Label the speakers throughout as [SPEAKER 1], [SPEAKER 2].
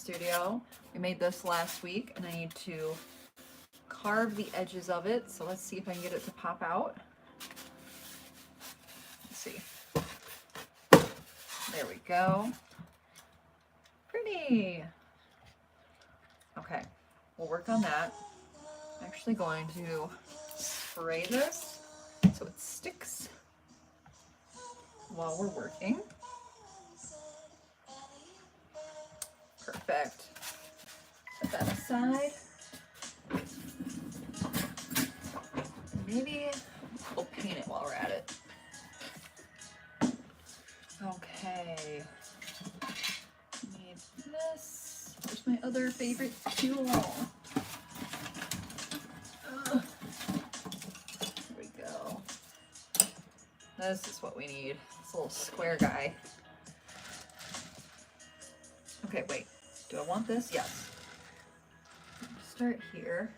[SPEAKER 1] studio. We made this last week and I need to carve the edges of it. So let's see if I can get it to pop out. Let's see. There we go. Pretty. Okay, we'll work on that. I'm actually going to spray this so it sticks while we're working. Perfect. Set that aside. Maybe we'll paint it while we're at it. Okay. Need this. Where's my other favorite tool? Here we go. This is what we need. This little square guy. Okay, wait. Do I want this? Yes. Start here.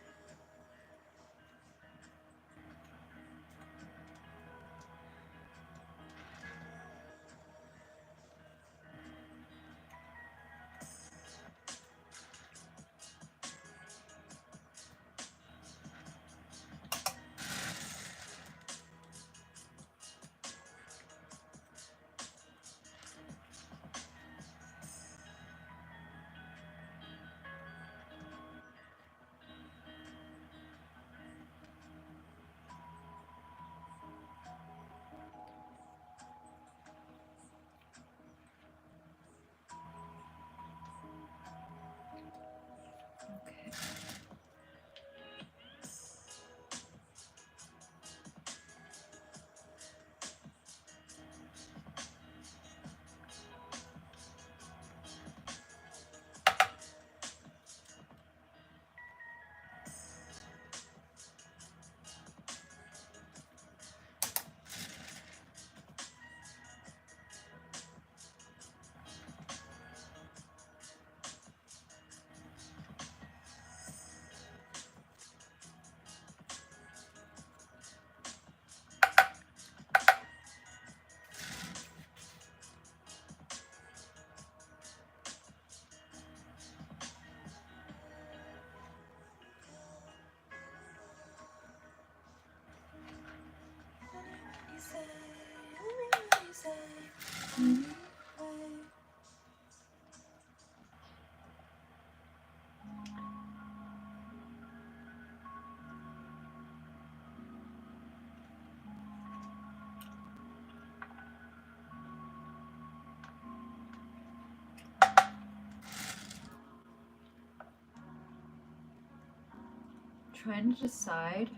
[SPEAKER 1] Trying to decide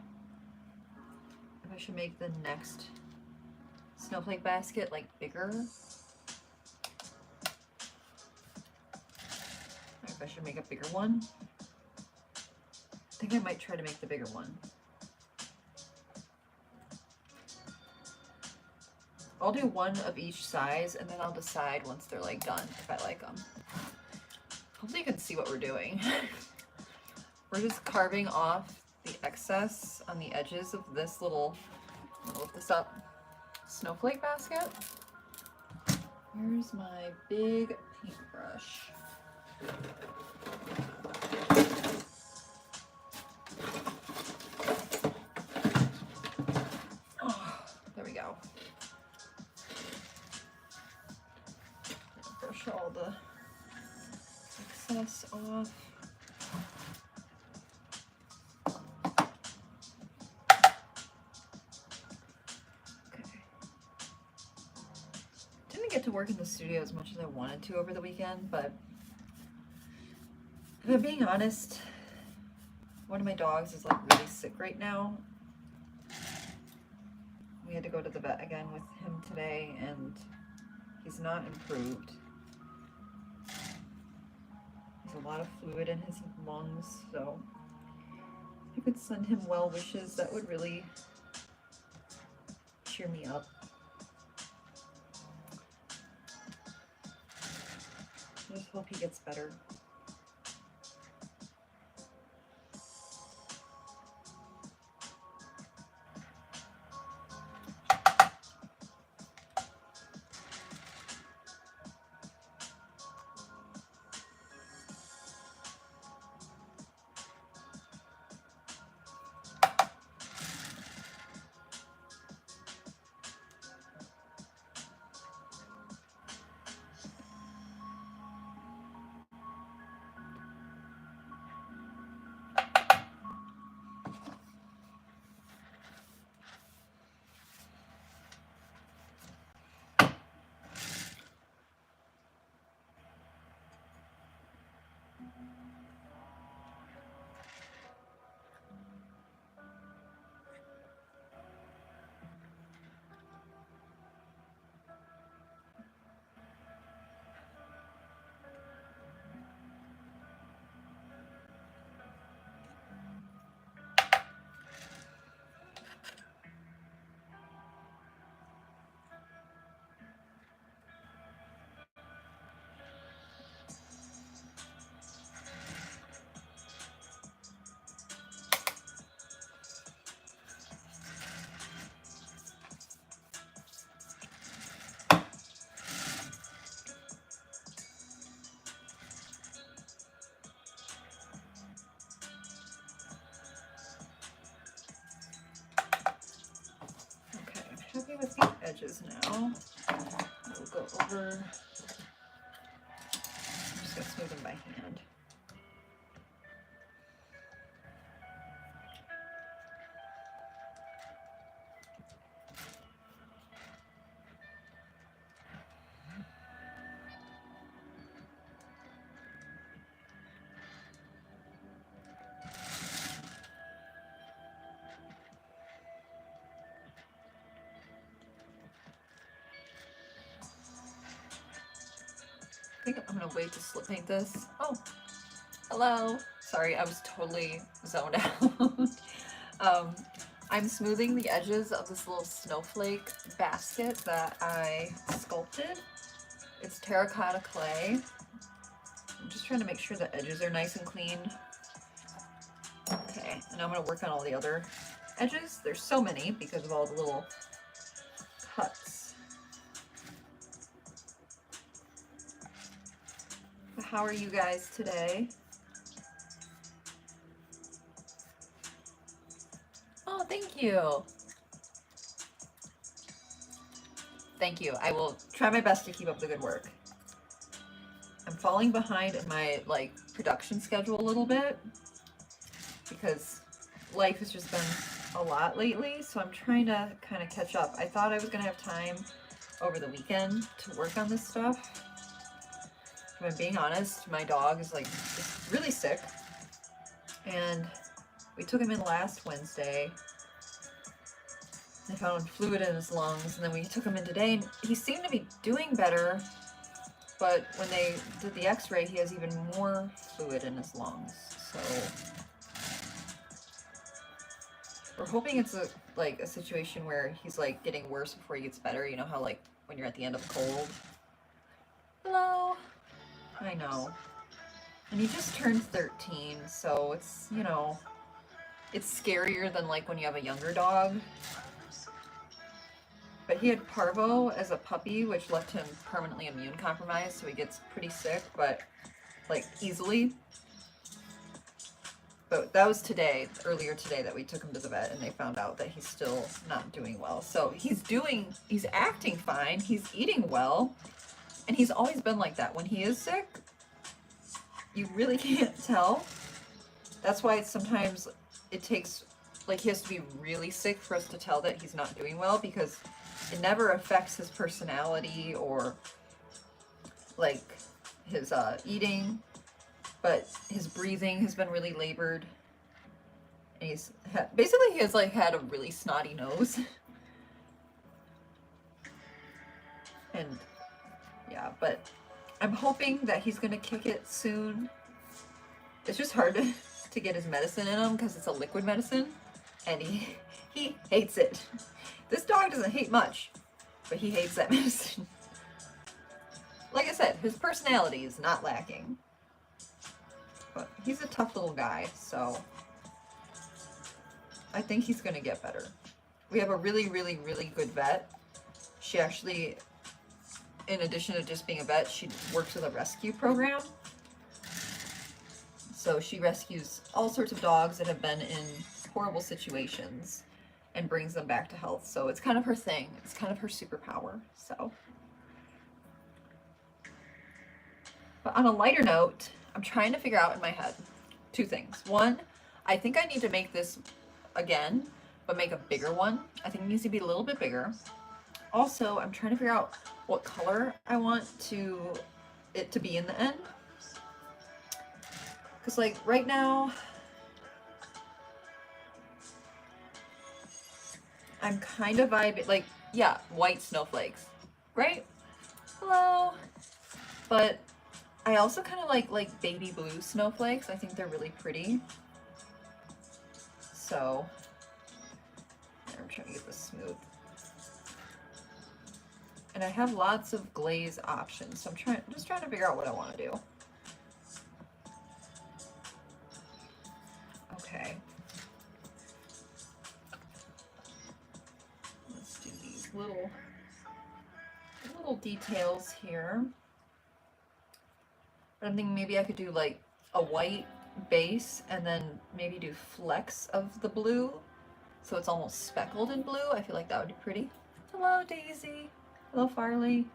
[SPEAKER 1] if I should make the next snowflake basket like bigger. Or if I should make a bigger one. I think I might try to make the bigger one. I'll do one of each size and then I'll decide once they're like done if I like them. Hopefully you can see what we're doing. We're just carving off the excess on the edges of this little, I'll lift this up, snowflake basket. Where's my big paintbrush? Oh, there we go. Brush all the excess off. To work in the studio as much as I wanted to over the weekend, but if I'm being honest, one of my dogs is like really sick right now. We had to go to the vet again with him today and he's not improved. There's a lot of fluid in his lungs, so if you could send him well wishes, that would really cheer me up. I just hope he gets better. with the edges now. We'll go over. I'm just gonna smooth them by hand. I think I'm gonna wait to slip paint this. Oh, hello. Sorry, I was totally zoned out. I'm smoothing the edges of this little snowflake basket that I sculpted. It's terracotta clay. I'm just trying to make sure the edges are nice and clean. Okay, and I'm gonna work on all the other edges. There's so many because of all the little cuts. How are you guys today? Oh, thank you. Thank you. I will try my best to keep up the good work. I'm falling behind in my production schedule a little bit because life has just been a lot lately, so I'm trying to kind of catch up. I thought I was gonna have time over the weekend to work on this stuff. If I'm being honest, my dog is just really sick, and we took him in last Wednesday. They found fluid in his lungs, and then we took him in today, and he seemed to be doing better, but when they did the x-ray, he has even more fluid in his lungs. So we're hoping it's a situation where he's getting worse before he gets better. You know how when you're at the end of a cold. Hello. I know. And he just turned 13, so it's, it's scarier than when you have a younger dog. But he had parvo as a puppy, which left him permanently immune compromised, so he gets pretty sick, but easily. But that was earlier today that we took him to the vet, and they found out that he's still not doing well. So he's acting fine, he's eating well, and he's always been like that. When he is sick, you really can't tell. That's why sometimes it takes, he has to be really sick for us to tell that he's not doing well, because it never affects his personality or his eating, but his breathing has been really labored. And basically he has had a really snotty nose. And yeah, but I'm hoping that he's gonna kick it soon. It's just hard to get his medicine in him because it's a liquid medicine, and he hates it. This dog doesn't hate much, but he hates that medicine. Like I said, his personality is not lacking, but he's a tough little guy, so I think he's gonna get better. We have a really, really, really good vet. She actually, in addition to just being a vet, she works with a rescue program. So she rescues all sorts of dogs that have been in horrible situations and brings them back to health. So it's kind of her thing. It's kind of her superpower. So, but on a lighter note, I'm trying to figure out in my head two things. One, I think I need to make this again, but make a bigger one. I think it needs to be a little bit bigger. Also, I'm trying to figure out what color I want it to be in the end. Because right now, I'm kind of vibing, yeah, white snowflakes, right? Hello. But I also kind of like baby blue snowflakes. I think they're really pretty. So, I'm trying to get this smooth. And I have lots of glaze options, so I'm just trying to figure out what I want to do. Okay. Let's do these little details here. But I'm thinking maybe I could do a white base and then maybe do flecks of the blue, so it's almost speckled in blue. I feel like that would be pretty. Hello, Daisy. Hello, Farley.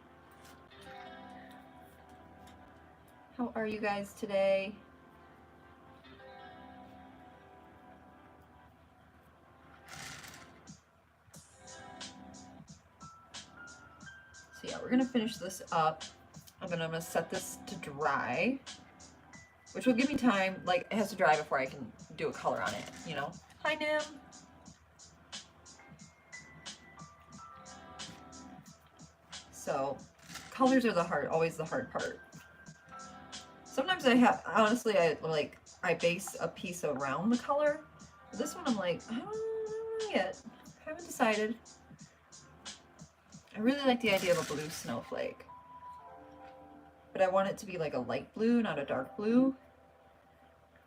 [SPEAKER 1] How are you guys today? So yeah, we're gonna finish this up. I'm gonna set this to dry, which will give me time, like it has to dry before I can do a color on it, you know? Hi, Nim. So colors are always the hard part. Sometimes honestly, I base a piece around the color. But this one I'm like, I don't know yet. Haven't decided. I really like the idea of a blue snowflake. But I want it to be like a light blue, not a dark blue.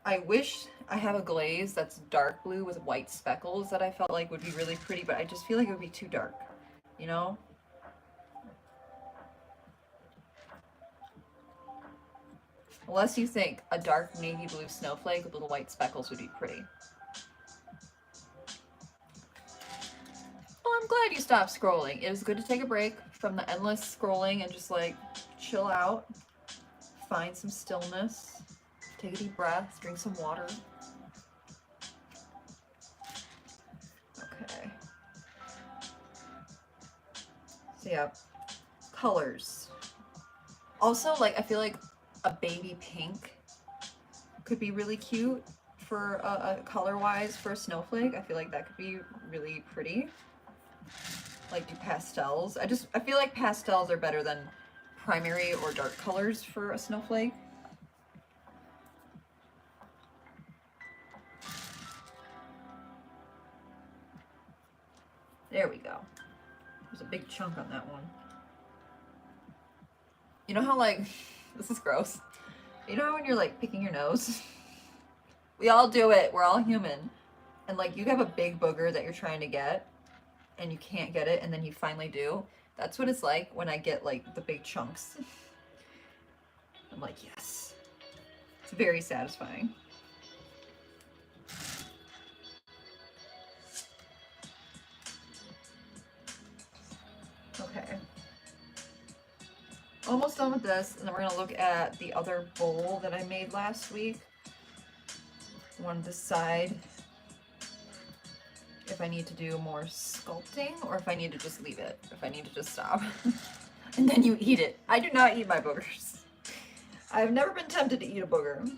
[SPEAKER 1] I wish I have a glaze that's dark blue with white speckles that I felt like would be really pretty, but I just feel like it would be too dark, you know? Unless you think a dark navy blue snowflake with little white speckles would be pretty. Well, I'm glad you stopped scrolling. It was good to take a break from the endless scrolling and just like chill out, find some stillness, take a deep breath, drink some water. Okay. So yeah, colors. Also, like I feel like a baby pink could be really cute for a color-wise for a snowflake. I feel like that could be really pretty. Like do pastels. I feel like pastels are better than primary or dark colors for a snowflake. There we go. There's a big chunk on that one. You know how like, this is gross. You know how when you're like picking your nose? We all do it, we're all human. And like you have a big booger that you're trying to get and you can't get it and then you finally do. That's what it's like when I get like the big chunks. I'm like, yes. It's very satisfying. Okay. Almost done with this, and then we're gonna look at the other bowl that I made last week. I want to decide if I need to do more sculpting or if I need to just leave it, if I need to just stop. And then you eat it. I do not eat my boogers. I've never been tempted to eat a booger.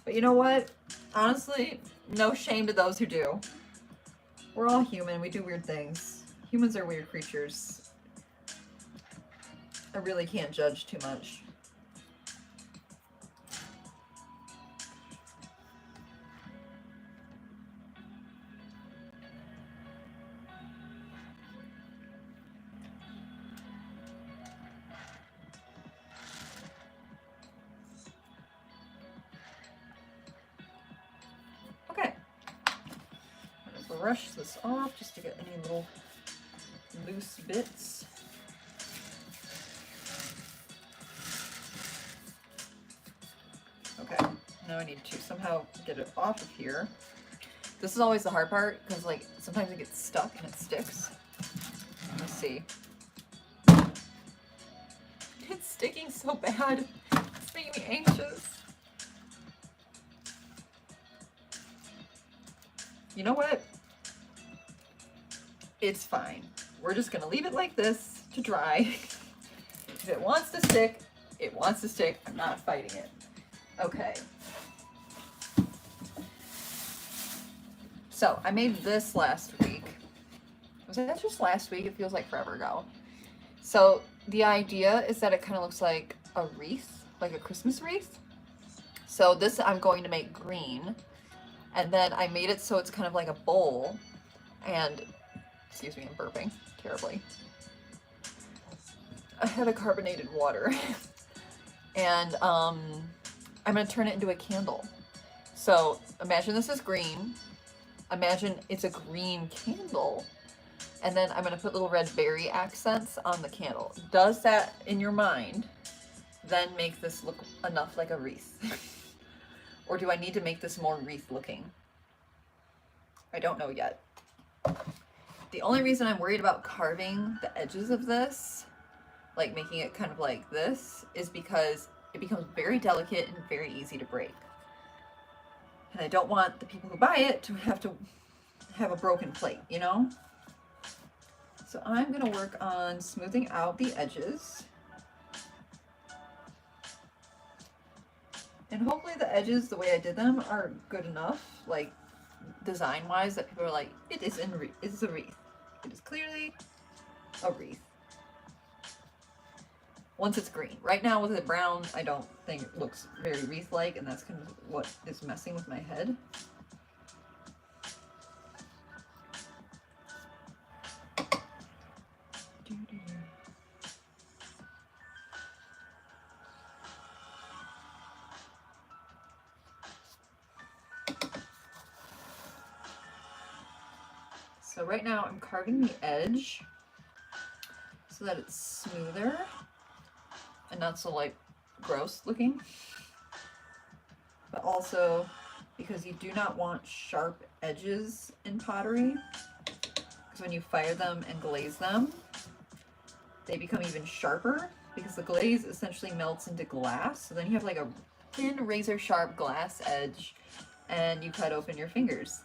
[SPEAKER 1] But you know what? Honestly, no shame to those who do. We're all human. We do weird things. Humans are weird creatures. I really can't judge too much. Okay. I'm gonna brush this off just to get any little loose bits. Okay, now I need to somehow get it off of here. This is always the hard part because like sometimes it gets stuck and it sticks. Let's see. It's sticking so bad. It's making me anxious. You know what? It's fine. We're just gonna leave it like this to dry. If it wants to stick, it wants to stick. I'm not fighting it. Okay. So I made this last week. Was that just last week? It feels like forever ago. So the idea is that it kind of looks like a wreath, like a Christmas wreath. So this I'm going to make green. And then I made it so it's kind of like a bowl. And, excuse me, I'm burping terribly. I had a carbonated water. And I'm going to turn it into a candle. So imagine this is green. Imagine it's a green candle. And then I'm going to put little red berry accents on the candle. Does that, in your mind, then make this look enough like a wreath? Or do I need to make this more wreath looking? I don't know yet. The only reason I'm worried about carving the edges of this, like making it kind of like this, is because it becomes very delicate and very easy to break. And I don't want the people who buy it to have a broken plate, you know? So I'm gonna work on smoothing out the edges. And hopefully the edges, the way I did them, are good enough, like design-wise, that people are like, it's a wreath. It is clearly a wreath. Once it's green. Right now with it brown, I don't think it looks very wreath-like, and that's kind of what is messing with my head. So right now I'm carving the edge so that it's smoother and not so like gross looking, but also because you do not want sharp edges in pottery, because when you fire them and glaze them, they become even sharper because the glaze essentially melts into glass. So then you have like a thin razor sharp glass edge and you cut open your fingers.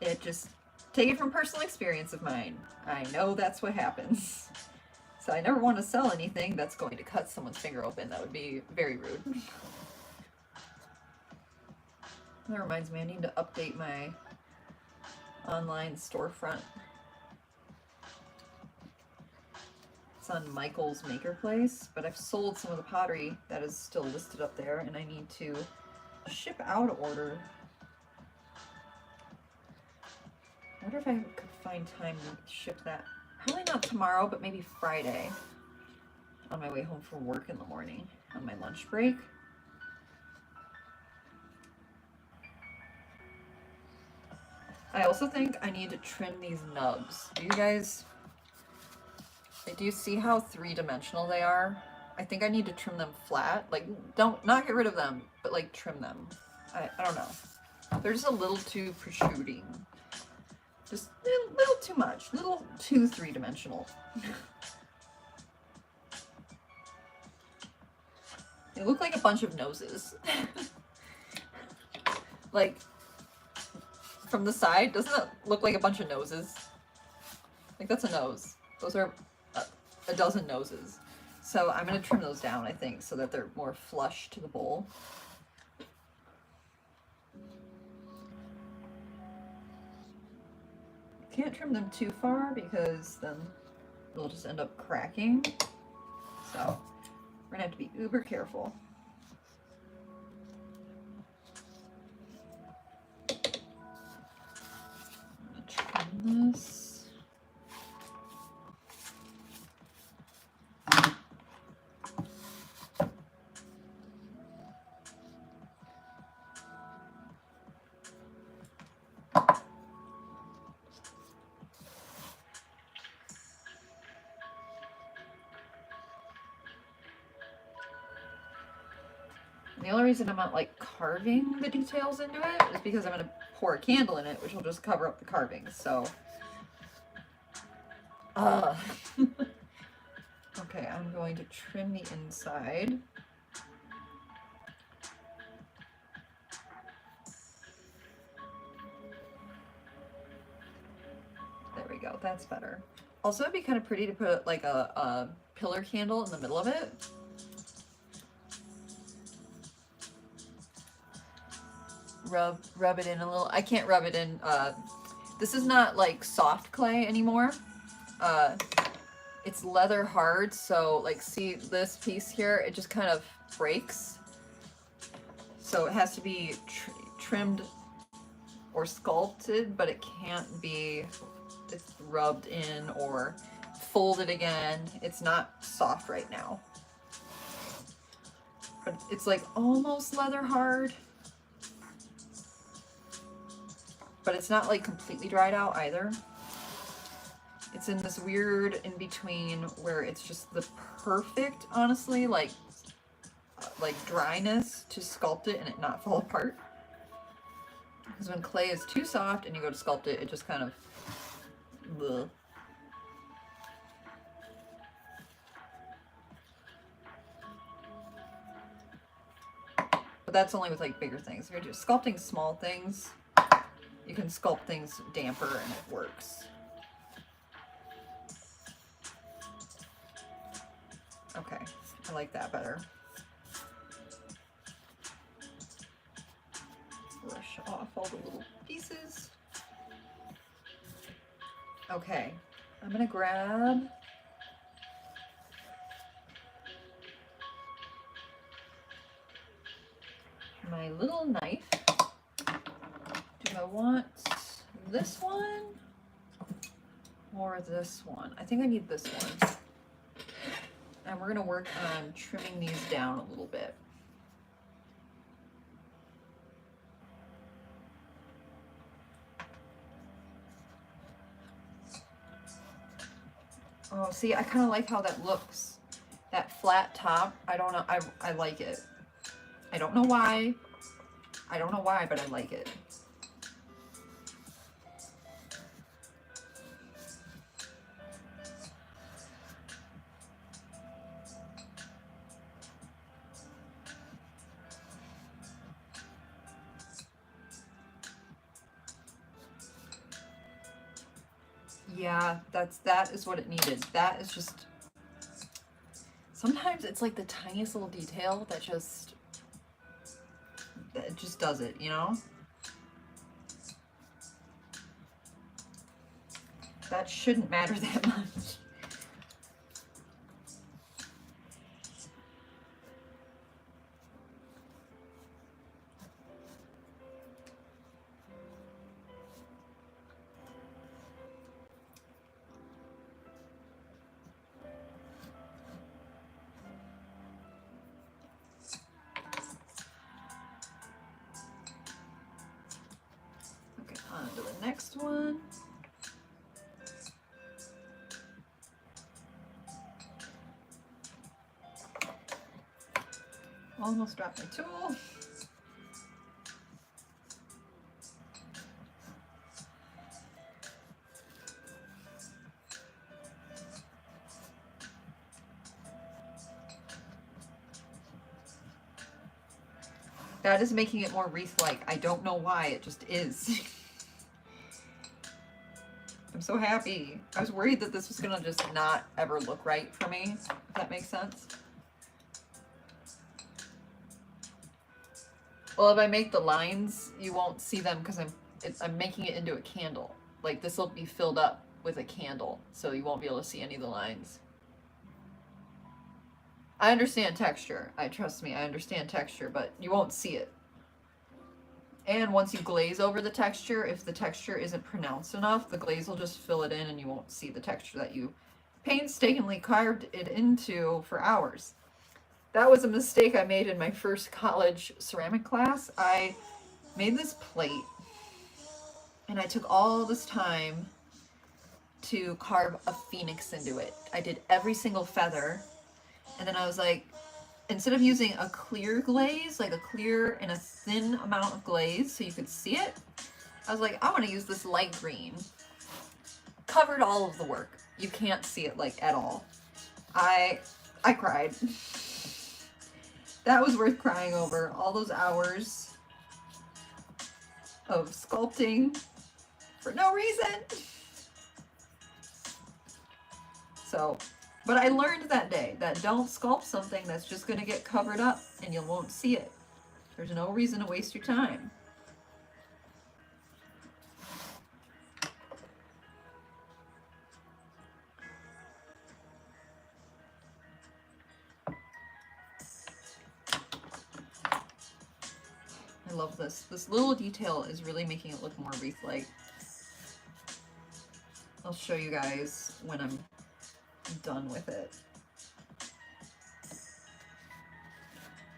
[SPEAKER 1] It just, take it from personal experience of mine. I know that's what happens. So I never want to sell anything that's going to cut someone's finger open. That would be very rude. That reminds me, I need to update my online storefront. It's on Michael's Maker Place, but I've sold some of the pottery that is still listed up there, and I need to ship out an order. I wonder if I could find time to ship that. Probably not tomorrow, but maybe Friday on my way home from work in the morning on my lunch break. I also think I need to trim these nubs. Do you see how three-dimensional they are? I think I need to trim them flat. Like, not get rid of them, but like trim them. I don't know. They're just a little too protruding. Just a little too much, little too three-dimensional. They look like a bunch of noses. Like, from the side, doesn't it look like a bunch of noses? Like, that's a nose. Those are a dozen noses. So I'm going to trim those down, I think, so that they're more flush to the bowl. Can't trim them too far because then they'll just end up cracking. So we're gonna have to be uber careful. I'm gonna trim this. The only reason I'm not like carving the details into it is because I'm going to pour a candle in it, which will just cover up the carvings. So, okay, I'm going to trim the inside. There we go, that's better. Also, it'd be kind of pretty to put like a pillar candle in the middle of it. Rub it in a little. I can't rub it in. This is not like soft clay anymore. It's leather hard, so like see this piece here, it just kind of breaks. So it has to be trimmed or sculpted, but it can't be it's rubbed in or folded again. It's not soft right now. But it's like almost leather hard. But it's not like completely dried out either. It's in this weird in between where it's just the perfect, honestly, like dryness to sculpt it and it not fall apart. Because when clay is too soft and you go to sculpt it, it just kind of... Bleh. But that's only with like bigger things. If you're just sculpting small things, you can sculpt things damper and it works. Okay, I like that better. Brush off all the little pieces. Okay, I'm gonna grab my little knife. Do I want this one or this one? I think I need this one. And we're gonna work on trimming these down a little bit. Oh, see, I kind of like how that looks. That flat top, I don't know, I like it. I don't know why. I don't know why, but I like it. Yeah, that is what it needed. That is just, sometimes it's like the tiniest little detail that just does it, you know? That shouldn't matter that much. On to the next one. Almost dropped my tool. That is making it more wreath-like. I don't know why, it just is. I'm so happy. I was worried that this was gonna just not ever look right for me, if that makes sense. Well, if I make the lines, you won't see them because I'm making it into a candle. Like, this will be filled up with a candle, so you won't be able to see any of the lines. I understand texture. Trust me, I understand texture, but you won't see it. And once you glaze over the texture, if the texture isn't pronounced enough, the glaze will just fill it in and you won't see the texture that you painstakingly carved it into for hours. That was a mistake I made in my first college ceramic class. I made this plate and I took all this time to carve a phoenix into it. I did every single feather, and then I was like, instead of using a clear glaze, like a clear and a thin amount of glaze so you could see it, I was like, I want to use this light green. Covered all of the work. You can't see it like at all. I cried. That was worth crying over. All those hours of sculpting for no reason. So, but I learned that day that don't sculpt something that's just going to get covered up and you won't see it. There's no reason to waste your time. I love this. This little detail is really making it look more wreath-like. I'll show you guys when I'm done with it.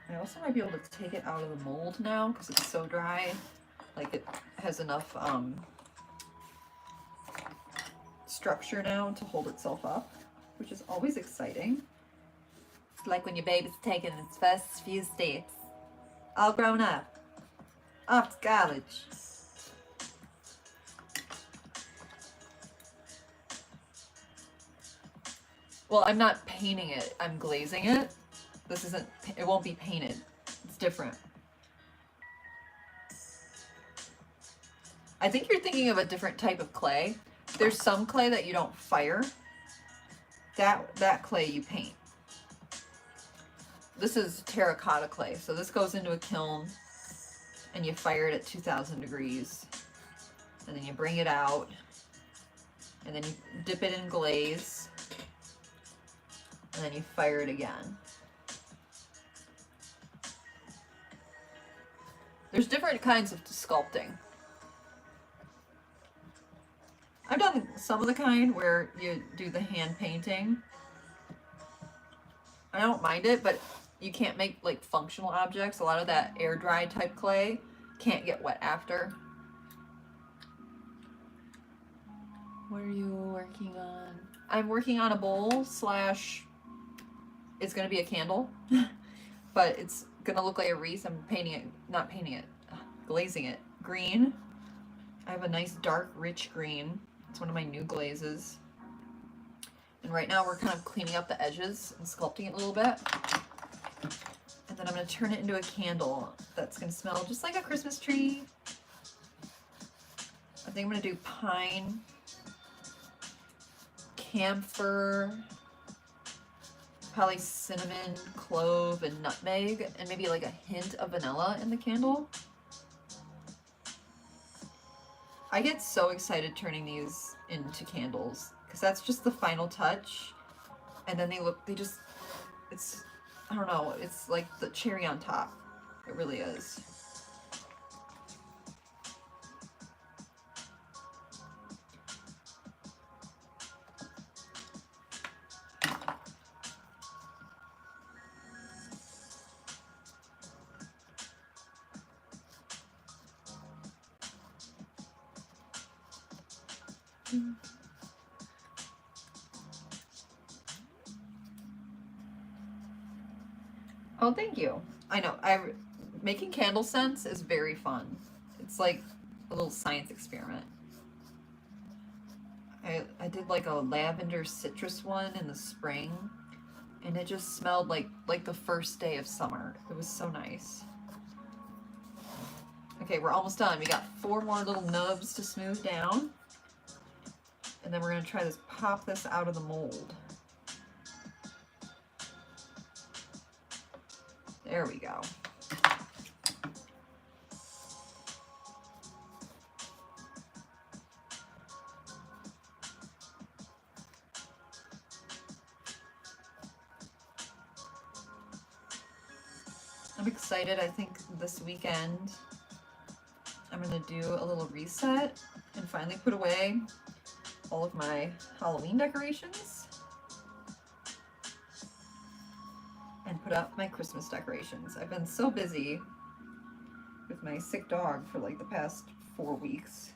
[SPEAKER 1] I also might be able to take it out of the mold now because it's so dry. Like, it has enough structure now to hold itself up, which is always exciting. It's like when your baby's taking its first few steps, all grown up, off to college. Well, I'm not painting it, I'm glazing it. This isn't, it won't be painted. It's different. I think you're thinking of a different type of clay. There's some clay that you don't fire. That clay you paint. This is terracotta clay, so this goes into a kiln and you fire it at 2000 degrees. And then you bring it out and then you dip it in glaze and then you fire it again. There's different kinds of sculpting. I've done some of the kind where you do the hand painting. I don't mind it, but you can't make like functional objects. A lot of that air dry type clay can't get wet after. What are you working on? I'm working on a bowl slash, it's gonna be a candle, but it's gonna look like a wreath. I'm painting it, not painting it, glazing it green. I have a nice dark rich green. It's one of my new glazes. And right now we're kind of cleaning up the edges and sculpting it a little bit. And then I'm gonna turn it into a candle that's gonna smell just like a Christmas tree. I think I'm gonna do pine, camphor, probably cinnamon, clove, and nutmeg, and maybe like a hint of vanilla in the candle. I get so excited turning these into candles because that's just the final touch. And then they just, it's, I don't know, it's like the cherry on top. It really is. Oh, thank you. I know. Making candle scents is very fun. It's like a little science experiment. I did like a lavender citrus one in the spring, and it just smelled like the first day of summer. It was so nice. Okay, we're almost done. We got 4 more little nubs to smooth down. And then we're gonna try this, pop this out of the mold. There we go. I'm excited. I think this weekend I'm gonna do a little reset and finally put away all of my Halloween decorations and put up my Christmas decorations. I've been so busy with my sick dog for like the past 4 weeks.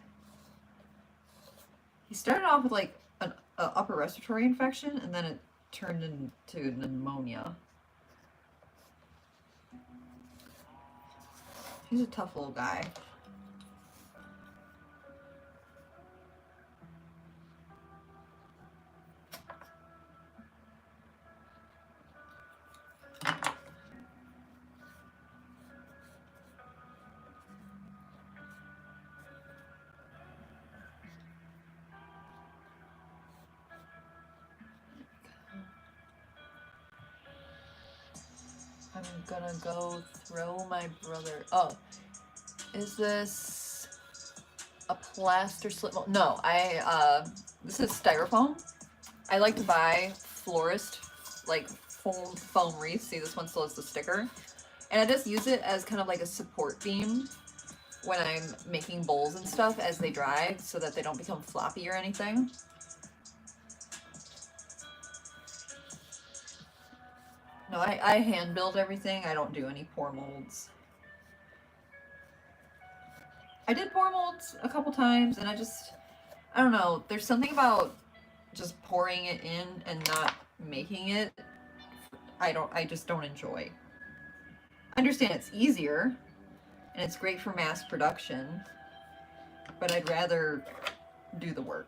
[SPEAKER 1] He started off with like an upper respiratory infection and then it turned into pneumonia. He's a tough little guy. I'm gonna go throw my brother. Oh, is this a plaster slip? No, this is styrofoam. I like to buy florist, like foam wreaths. See, this one still has the sticker. And I just use it as kind of like a support beam when I'm making bowls and stuff as they dry so that they don't become floppy or anything. No, I hand build everything. I don't do any pour molds. I did pour molds a couple times and I don't know. There's something about just pouring it in and not making it. I just don't enjoy. I understand it's easier and it's great for mass production, but I'd rather do the work.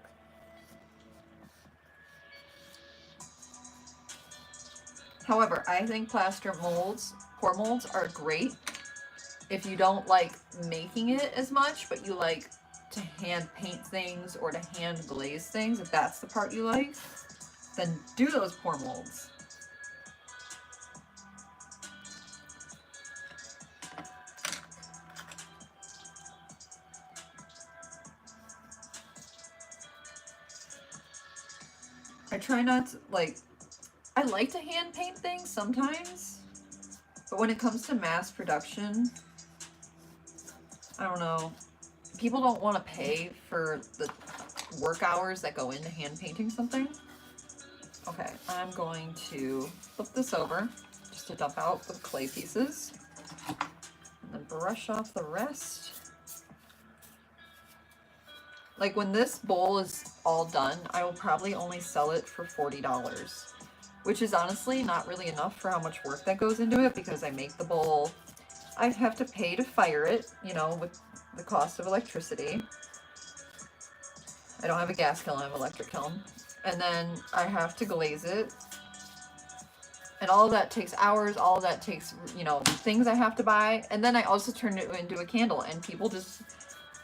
[SPEAKER 1] However, I think plaster molds, pour molds are great if you don't like making it as much, but you like to hand paint things or to hand glaze things. If that's the part you like, then do those pour molds. I try not to, like, I like to hand paint things sometimes, but when it comes to mass production, I don't know. People don't want to pay for the work hours that go into hand painting something. Okay, I'm going to flip this over just to dump out the clay pieces and then brush off the rest. Like when this bowl is all done, I will probably only sell it for $40, which is honestly not really enough for how much work that goes into it because I make the bowl. I have to pay to fire it, you know, with the cost of electricity. I don't have a gas kiln, I have an electric kiln. And then I have to glaze it. And all of that takes hours, all of that takes, you know, things I have to buy. And then I also turn it into a candle and people just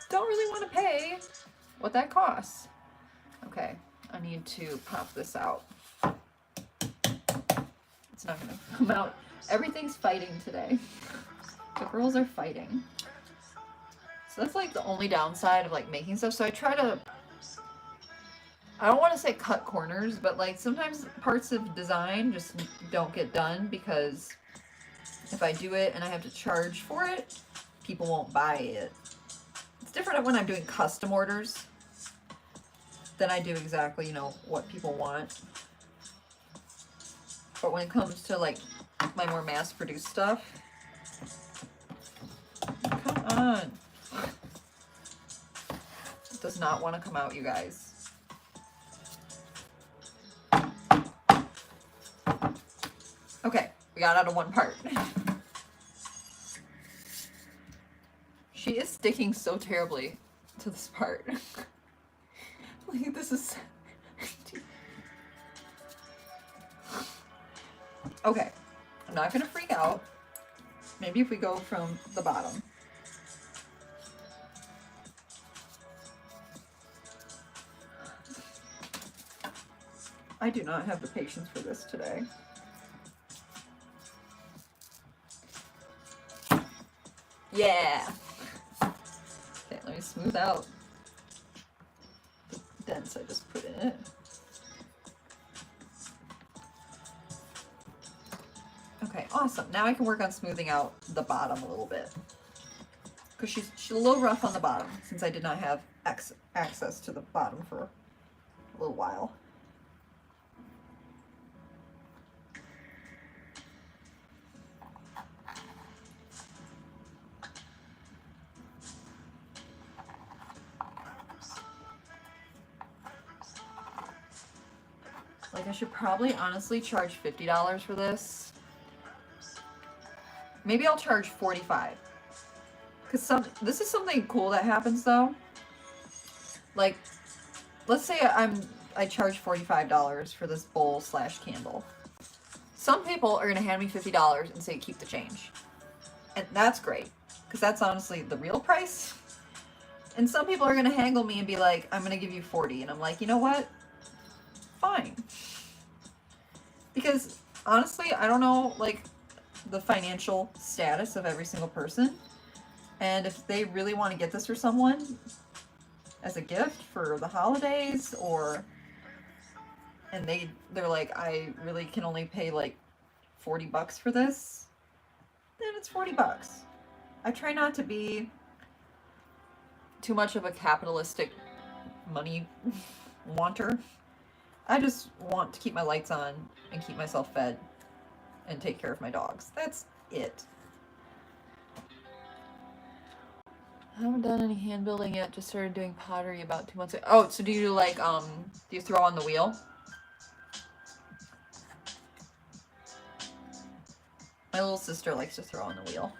[SPEAKER 1] don't really want to pay what that costs. Okay, I need to pop this out. It's not gonna come out. Everything's fighting today. The girls are fighting. So that's like the only downside of like making stuff. So I try to, I don't want to say cut corners, but like sometimes parts of design just don't get done because if I do it and I have to charge for it, people won't buy it. It's different when I'm doing custom orders. Then I do exactly, you know, what people want. But when it comes to like my more mass-produced stuff, come on. It does not want to come out, you guys. Okay, we got out of one part. She is sticking so terribly to this part. Like, this is... Okay, I'm not gonna freak out. Maybe if we go from the bottom. I do not have the patience for this today. Yeah! Okay, let me smooth out the dents I just put in it. Okay, awesome. Now I can work on smoothing out the bottom a little bit. Because she's a little rough on the bottom since I did not have access to the bottom for a little while. Like, I should probably honestly charge $50 for this. Maybe I'll charge $45. Because this is something cool that happens though. Like, let's say I charge $45 for this bowl / candle. Some people are gonna hand me $50 and say keep the change. And that's great. Because that's honestly the real price. And some people are gonna haggle me and be like, I'm gonna give you 40. And I'm like, you know what? Fine. Because honestly, I don't know like the financial status of every single person. And if they really want to get this for someone as a gift for the holidays and they're like, I really can only pay like $40 for this, then it's $40. I try not to be too much of a capitalistic money wanter. I just want to keep my lights on and keep myself fed and take care of my dogs. That's it. I haven't done any hand building yet. Just started doing pottery about 2 months ago. Oh, so do you like, do you throw on the wheel? My little sister likes to throw on the wheel.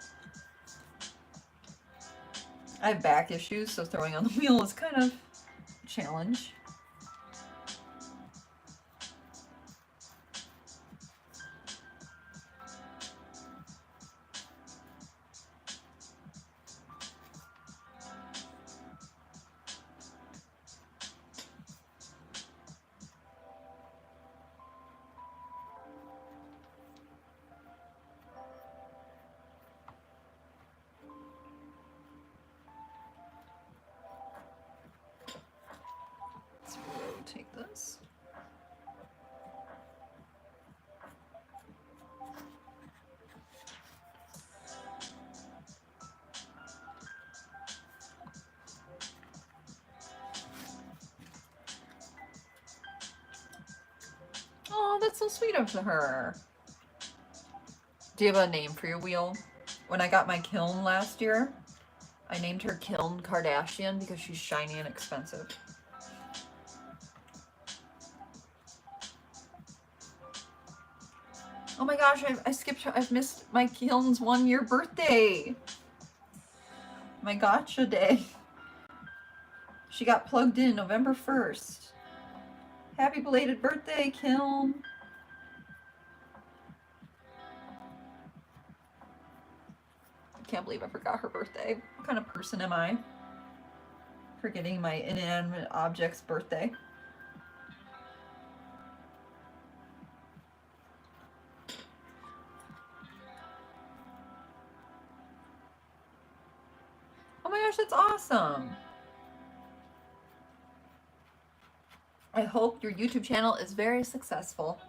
[SPEAKER 1] I have back issues, so throwing on the wheel is kind of a challenge. Oh, that's so sweet of her. Do you have a name for your wheel? When I got my kiln last year, I named her Kiln Kardashian because she's shiny and expensive. Oh my gosh, I've missed my kiln's 1-year birthday. My gotcha day. She got plugged in November 1st. Happy belated birthday, Kiln. I can't believe I forgot her birthday. What kind of person am I? Forgetting my inanimate object's birthday. Oh my gosh, that's awesome. I hope your YouTube channel is very successful.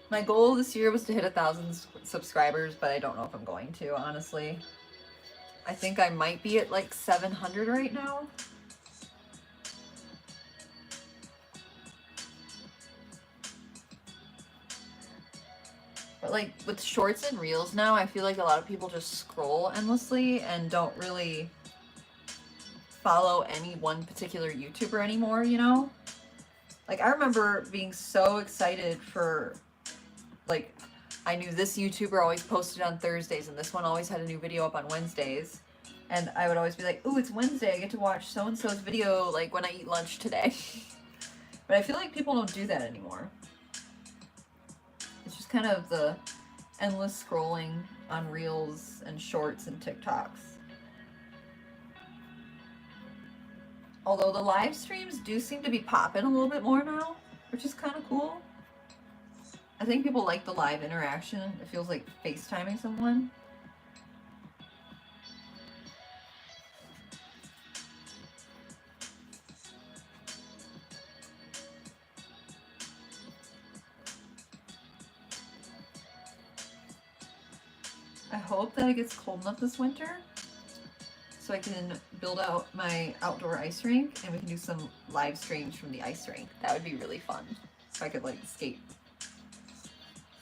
[SPEAKER 1] My goal this year was to hit 1,000 subscribers, but I don't know if I'm going to, honestly. I think I might be at like 700 right now. But like with shorts and reels now, I feel like a lot of people just scroll endlessly and don't really follow any one particular YouTuber anymore, you know? Like I remember being so excited for, like, I knew this YouTuber always posted on Thursdays and this one always had a new video up on Wednesdays. And I would always be like, ooh, it's Wednesday, I get to watch so-and-so's video like when I eat lunch today. But I feel like people don't do that anymore. It's just kind of the endless scrolling on Reels and Shorts and TikToks. Although the live streams do seem to be popping a little bit more now, which is kind of cool. I think people like the live interaction. It feels like FaceTiming someone. I hope that it gets cold enough this winter so I can build out my outdoor ice rink and we can do some live streams from the ice rink. That would be really fun. So I could like skate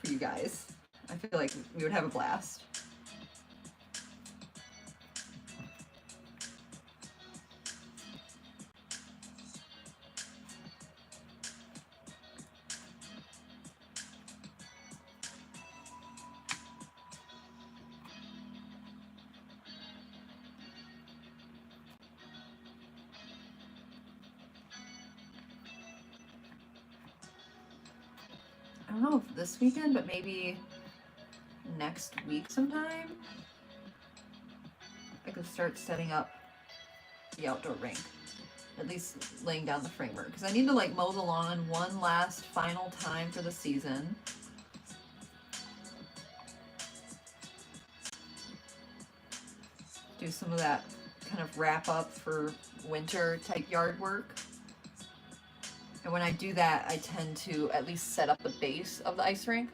[SPEAKER 1] for you guys. I feel like we would have a blast. I don't know if this weekend, but maybe next week sometime, I could start setting up the outdoor rink. At least laying down the framework. Because I need to like mow the lawn one last final time for the season. Do some of that kind of wrap up for winter type yard work. And when I do that, I tend to at least set up the base of the ice rink.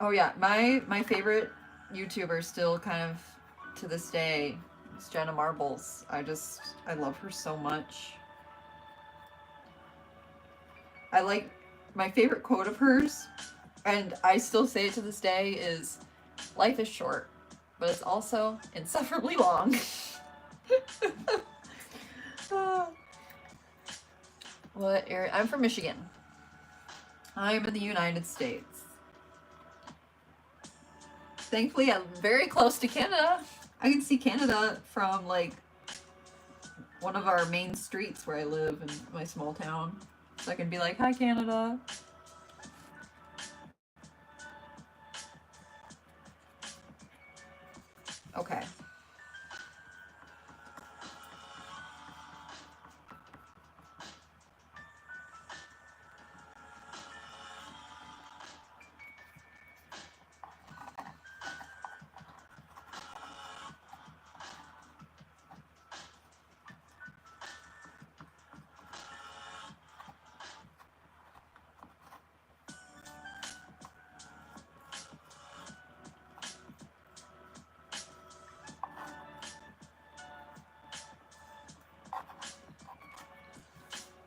[SPEAKER 1] Oh yeah, my favorite YouTuber still kind of to this day is Jenna Marbles. I love her so much. I like, my favorite quote of hers, and I still say it to this day, is life is short, but it's also insufferably long. What area? I'm from Michigan. I'm in the United States. Thankfully, I'm very close to Canada. I can see Canada from like one of our main streets where I live in my small town. So I can be like, hi Canada. Okay.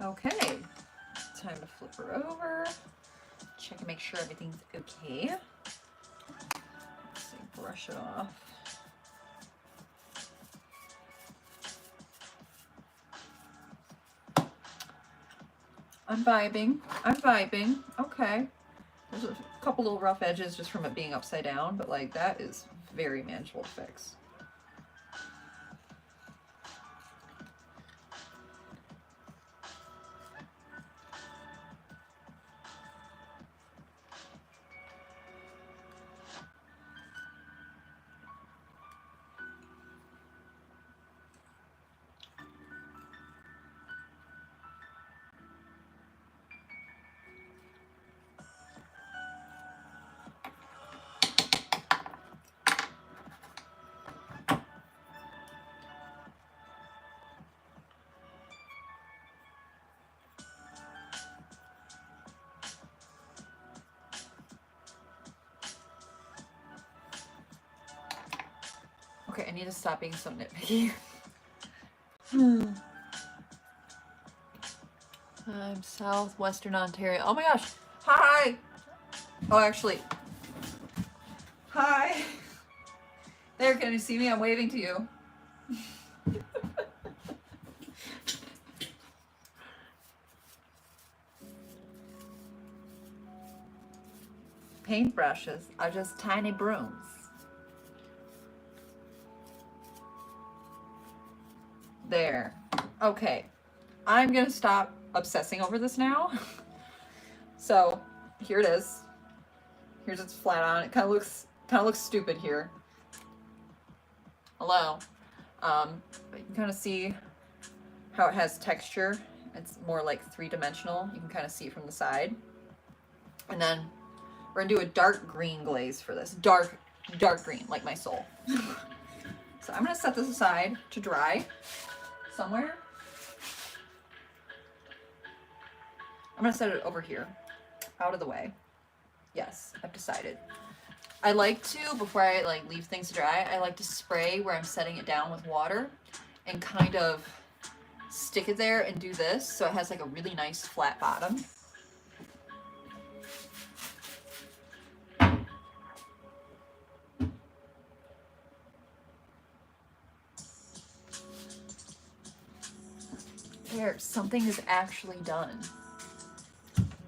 [SPEAKER 1] Okay, time to flip her over. Check and make sure everything's okay. Let's see, brush it off. I'm vibing. I'm vibing. Okay. There's a couple little rough edges just from it being upside down, but like that is very manageable to fix. Okay, I need to stop being so nitpicky. I'm southwestern Ontario. Oh my gosh. Hi. Oh, actually. Hi. There, can you see me? I'm waving to you. Paintbrushes are just tiny brooms. There. Okay. I'm gonna stop obsessing over this now. So here it is. Here's its flat on. It kind of looks stupid here. Hello. But you can kind of see how it has texture. It's more like three-dimensional. You can kind of see it from the side. And then we're gonna do a dark green glaze for this. Dark green, like my soul. So I'm gonna set this aside to dry somewhere. I'm gonna set it over here, out of the way. Yes, I've decided. I like to, before I like leave things to dry, I like to spray where I'm setting it down with water and kind of stick it there and do this so it has like a really nice flat bottom. There, something is actually done.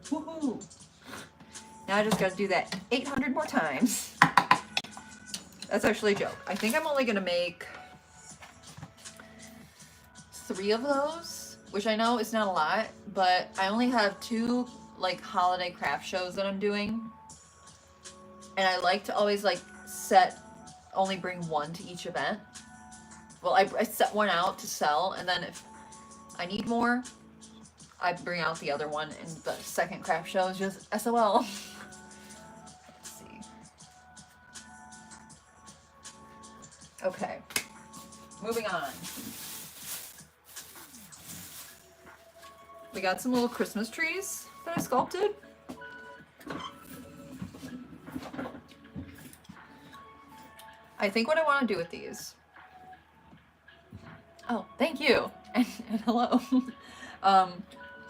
[SPEAKER 1] Woohoo! Now I just gotta do that 800 more times. That's actually a joke. I think I'm only gonna make 3 of those, which I know is not a lot, but I only have 2 like holiday craft shows that I'm doing. And I like to always like only bring 1 to each event. Well, I set 1 out to sell, and then if I need more, I bring out the other one, and the second craft show is just SOL. Let's see. Okay, moving on. We got some little Christmas trees that I sculpted. I think what I want to do with these. Oh, thank you, and hello.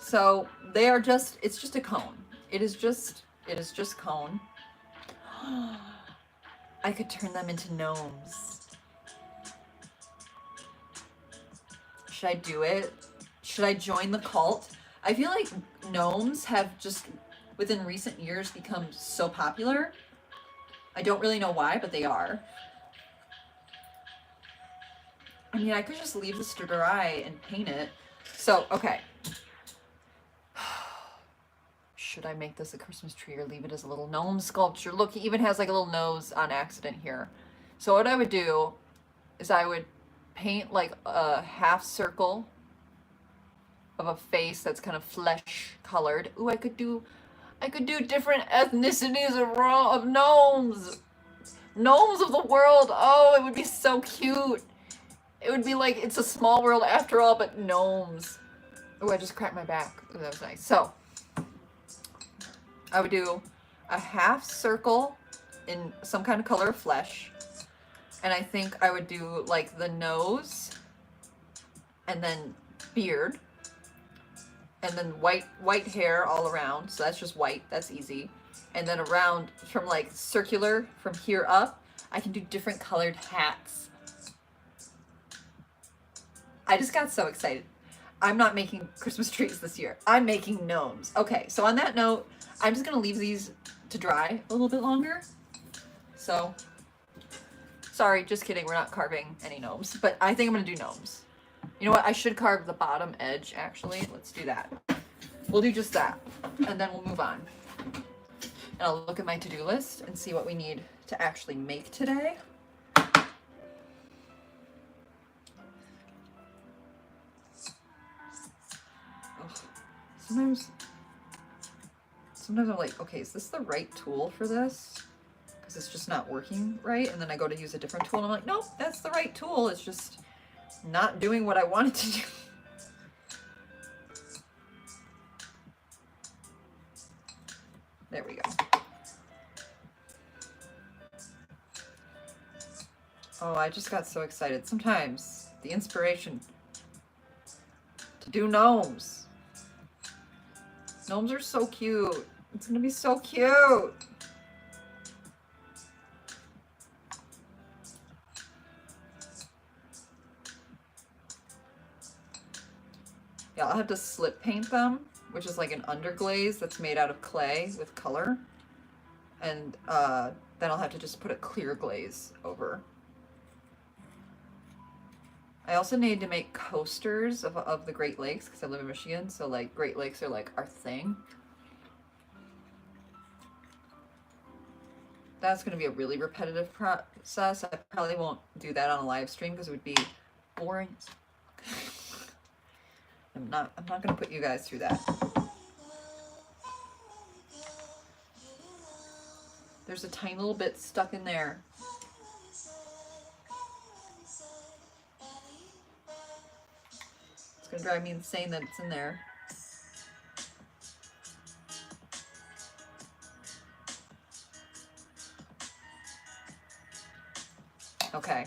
[SPEAKER 1] So they are just, it's just a cone. It is just cone. I could turn them into gnomes. Should I do it? Should I join the cult? I feel like gnomes have just, within recent years, become so popular. I don't really know why, but they are. I mean, I could just leave this to dry and paint it. So, okay. Should I make this a Christmas tree or leave it as a little gnome sculpture? Look, he even has like a little nose on accident here. So what I would do is I would paint like a half circle of a face that's kind of flesh colored. Ooh, I could do different ethnicities of gnomes. Gnomes of the world. Oh, it would be so cute. It would be like It's a Small World after all, but gnomes. Oh, I just cracked my back. Ooh, that was nice. So I would do a half circle in some kind of color of flesh. And I think I would do like the nose and then beard. and then white hair all around. So that's just white. That's easy. And then around from like circular from here up, I can do different colored hats. I just got so excited. I'm not making Christmas trees this year. I'm making gnomes. Okay, so on that note, I'm just gonna leave these to dry a little bit longer. So, sorry, just kidding. We're not carving any gnomes, but I think I'm gonna do gnomes. You know what? I should carve the bottom edge, actually. Let's do that. We'll do just that, and then we'll move on. And I'll look at my to-do list and see what we need to actually make today. Sometimes I'm like, okay, is this the right tool for this? Because it's just not working right. And then I go to use a different tool and I'm like, nope, that's the right tool. It's just not doing what I wanted to do. There we go. Oh, I just got so excited. Sometimes the inspiration to do gnomes. Gnomes are so cute. It's gonna be so cute. Yeah, I'll have to slip paint them, which is like an underglaze that's made out of clay with color. And then I'll have to just put a clear glaze over. I also need to make coasters of the Great Lakes because I live in Michigan, so like Great Lakes are like our thing. That's going to be a really repetitive process. I probably won't do that on a live stream because it would be boring. I'm not going to put you guys through that. There's a tiny little bit stuck in there. It's going to drive me insane that it's in there. Okay,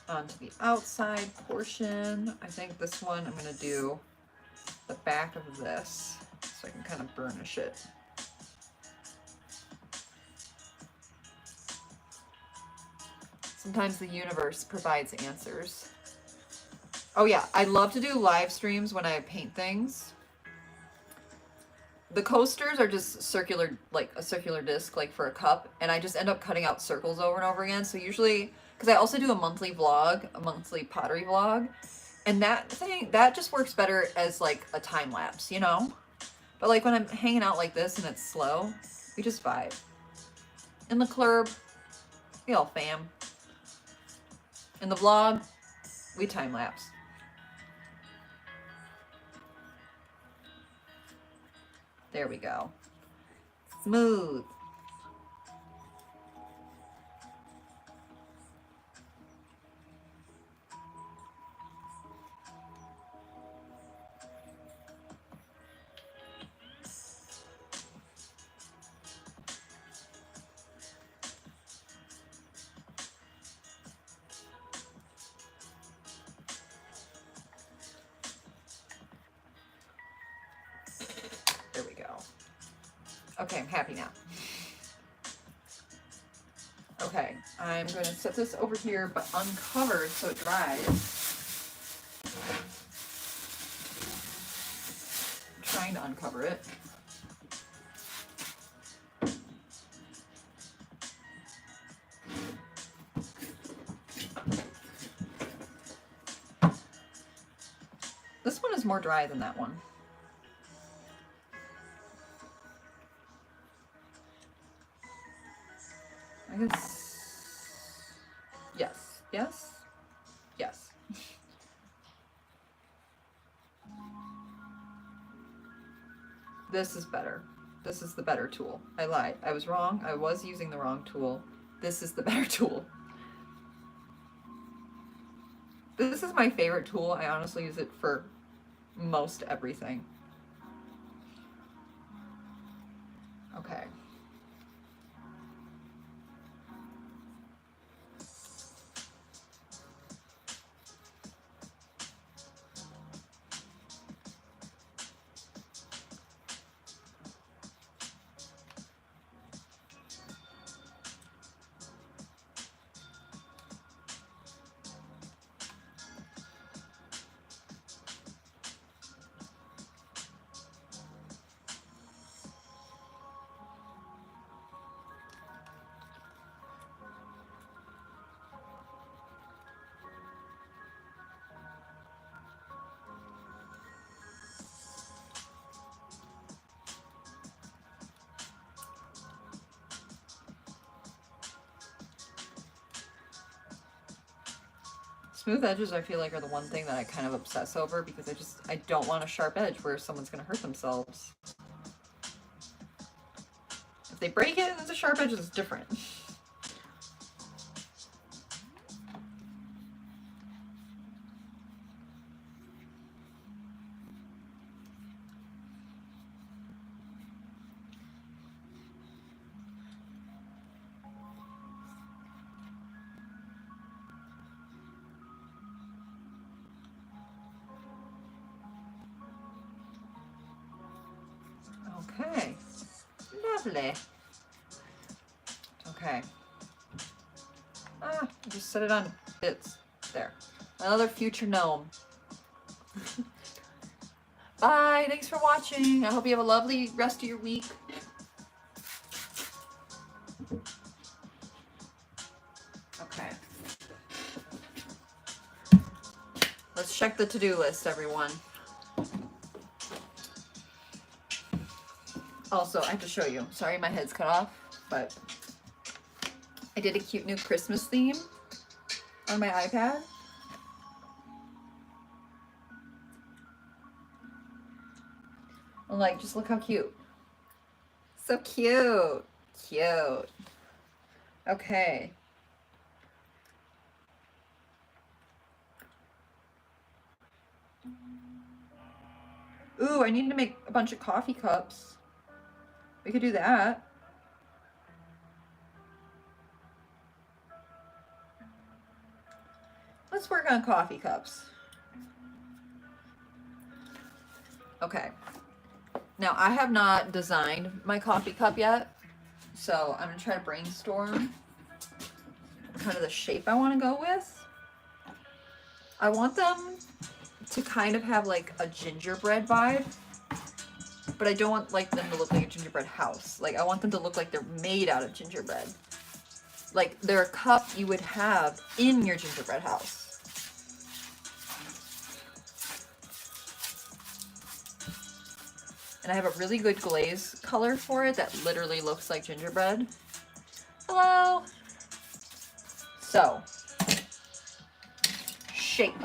[SPEAKER 1] onto the outside portion. I think this one I'm going to do the back of this so I can kind of burnish it. Sometimes the universe provides answers. Oh yeah, I love to do live streams when I paint things. The coasters are just circular, like a circular disc, like for a cup, and I just end up cutting out circles over and over again. So usually, because I also do a monthly vlog, a monthly pottery vlog, and that just works better as like a time lapse, you know? But like when I'm hanging out like this and it's slow, we just vibe. In the club, we all fam. In the vlog, we time lapse. There we go. Smooth. There we go. Okay, I'm happy now. Okay, I'm going to set this over here, but uncovered so it dries. I'm trying to uncover it. This one is more dry than that one. I guess, yes, yes, yes. This is better. This is the better tool. I lied. I was wrong. I was using the wrong tool. This is the better tool. This is my favorite tool. I honestly use it for most everything. Okay. Smooth edges, I feel like, are the one thing that I kind of obsess over because I don't want a sharp edge where someone's going to hurt themselves. If they break it and it's a sharp edge, it's different. Okay, lovely. Okay. Just set it on bits. There. Another future gnome. Bye. Thanks for watching. I hope you have a lovely rest of your week. Okay. Let's check the to-do list, everyone. Also, I have to show you. Sorry my head's cut off, but I did a cute new Christmas theme on my iPad. I'm like, just look how cute. So cute. Cute. Okay. Ooh, I need to make a bunch of coffee cups. We could do that. Let's work on coffee cups. Okay. Now, I have not designed my coffee cup yet, so I'm going to try to brainstorm kind of the shape I want to go with. I want them to kind of have like a gingerbread vibe, but I don't want like them to look like a gingerbread house. Like, I want them to look like they're made out of gingerbread. Like, they're a cup you would have in your gingerbread house. And I have a really good glaze color for it that literally looks like gingerbread. Hello! So, shape.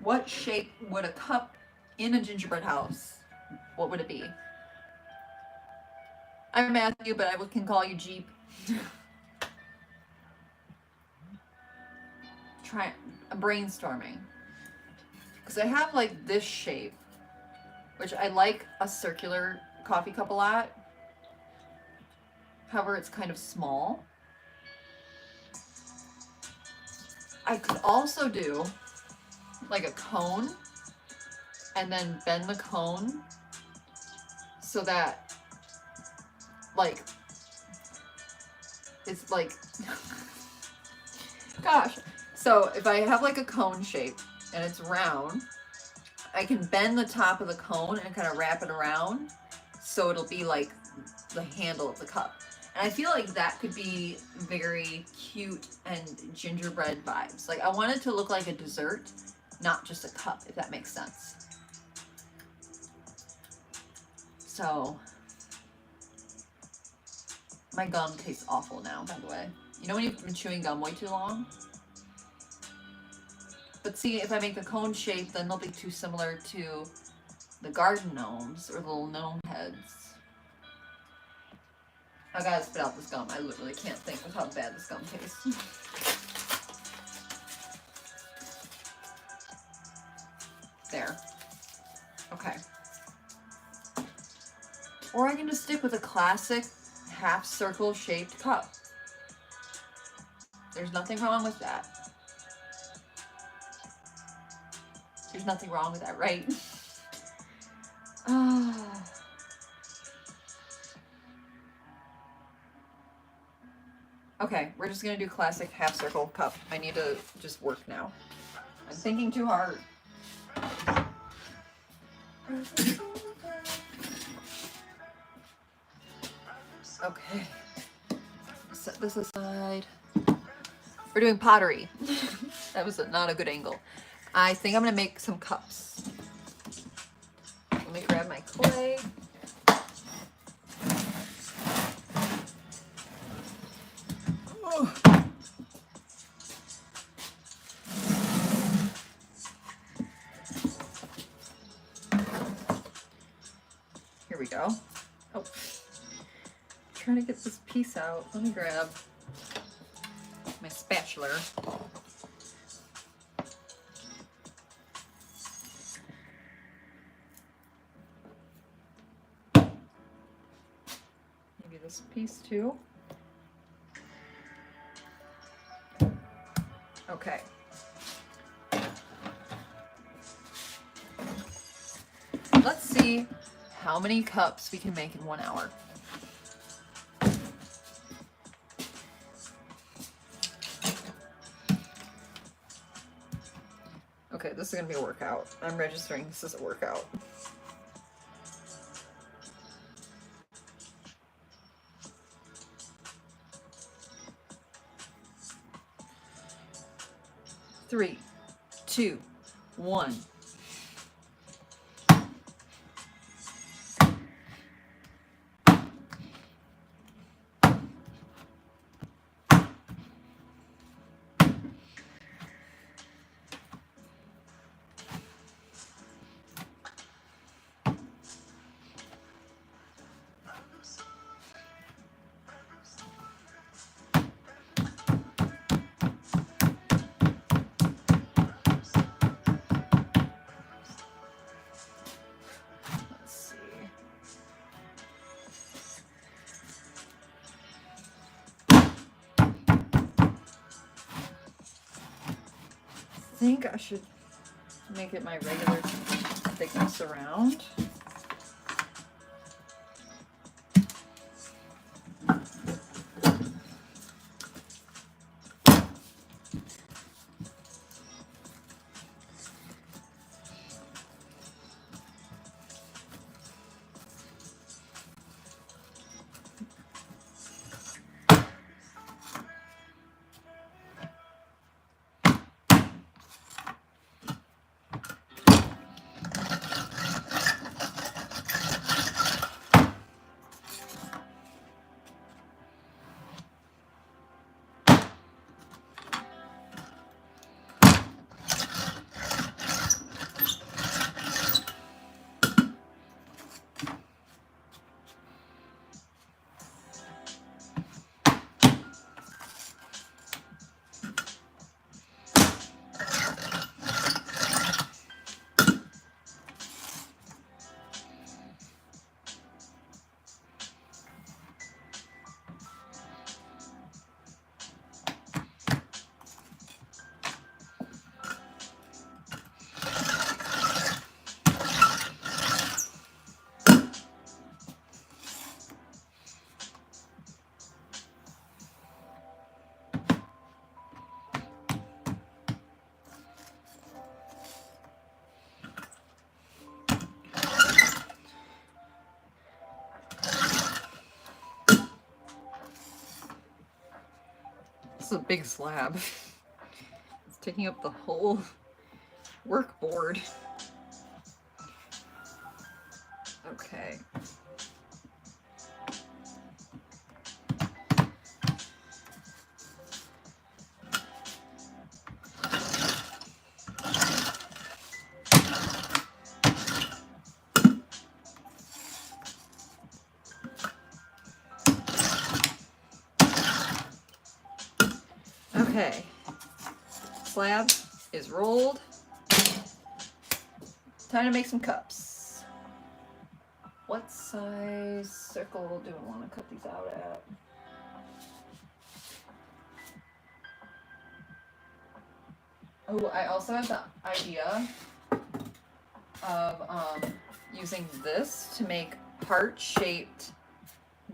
[SPEAKER 1] What shape would a cup in a gingerbread house, what would it be? I'm Matthew, but I can call you Jeep. I'm brainstorming. Because I have like this shape, which I like a circular coffee cup a lot. However, it's kind of small. I could also do like a cone and then bend the cone so that like it's like gosh. So if I have like a cone shape and it's round, I can bend the top of the cone and kind of wrap it around so it'll be like the handle of the cup. And I feel like that could be very cute and gingerbread vibes. Like, I want it to look like a dessert, not just a cup, if that makes sense. So, my gum tastes awful now, by the way. You know when you've been chewing gum way too long? But see, if I make the cone shape, then they'll be too similar to the garden gnomes or the little gnome heads. I gotta spit out this gum. I literally can't think of how bad this gum tastes. There. Okay. Or I can just stick with a classic half circle shaped cup. There's nothing wrong with that. There's nothing wrong with that, right? Okay, we're just gonna do classic half circle cup. I need to just work now. I'm thinking too hard. Okay, set this aside. We're doing pottery. That was not a good angle. I think I'm gonna make some cups. Let me grab my clay. Here we go. Oh, trying to get this piece out. Let me grab my spatula. Maybe this piece too. Okay. Let's see how many cups we can make in 1 hour. Okay, this is gonna be a workout. I'm registering this as a workout. Three, two, one. I think I should make it my regular thickness around. This is a big slab. It's taking up the whole work board. Okay. Okay, slab is rolled. Time to make some cups. What size circle do I want to cut these out at? Oh, I also have the idea of using this to make heart-shaped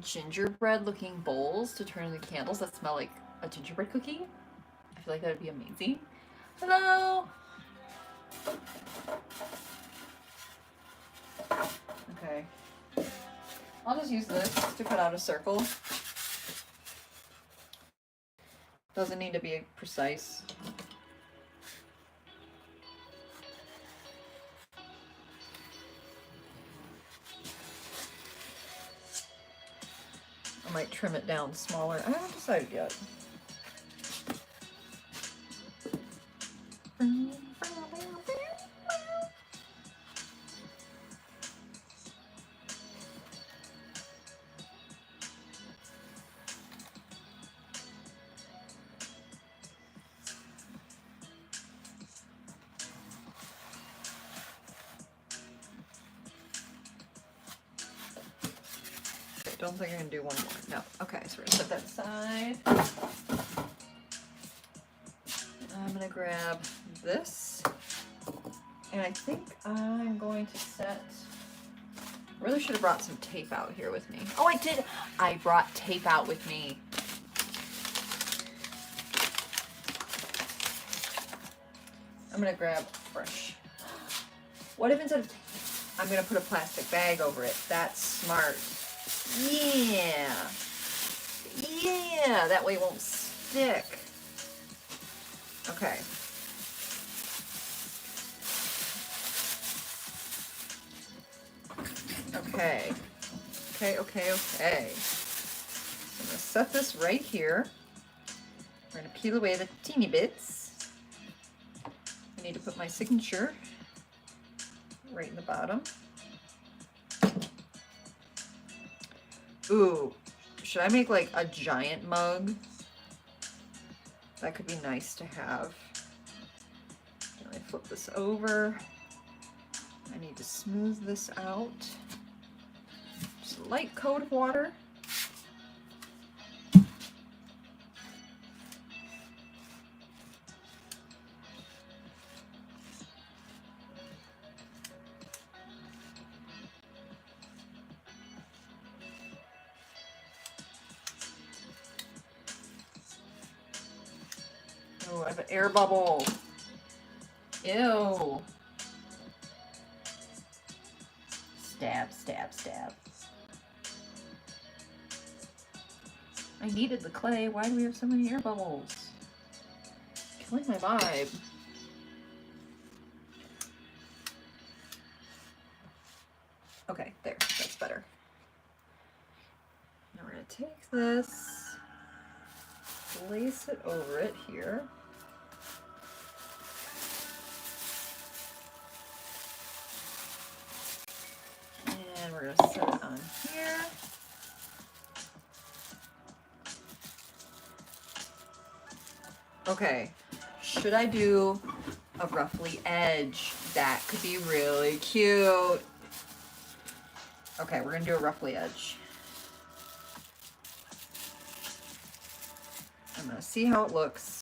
[SPEAKER 1] gingerbread looking bowls to turn into candles that smell like a gingerbread cookie. I feel like that would be amazing. Hello! Okay. I'll just use this to cut out a circle. Doesn't need to be precise. I might trim it down smaller. I haven't decided yet. don't think I can do one more. No. Okay, so we're gonna set that aside. I'm gonna grab this, and I think I'm going to set. I really should have brought some tape out here with me. Oh, I did. I brought tape out with me. I'm gonna grab fresh. What if instead of tape, I'm gonna put a plastic bag over it? That's smart. Yeah. Yeah, that way it won't stick. Okay. Okay. Okay. I'm gonna set this right here. We're gonna peel away the teeny bits. I need to put my signature right in the bottom. Ooh, should I make like a giant mug? That could be nice to have. Let me flip this over. I need to smooth this out. Just a light coat of water. Oh, I have an air bubble. Ew. Stab, stab, stab. I needed the clay. Why do we have so many air bubbles? Killing my vibe. Okay, there. That's better. Now we're going to take this, place it over it here. And we're going to set it on here. Okay, should I do a roughly edge? That could be really cute. Okay, we're gonna do a roughly edge. I'm gonna see how it looks.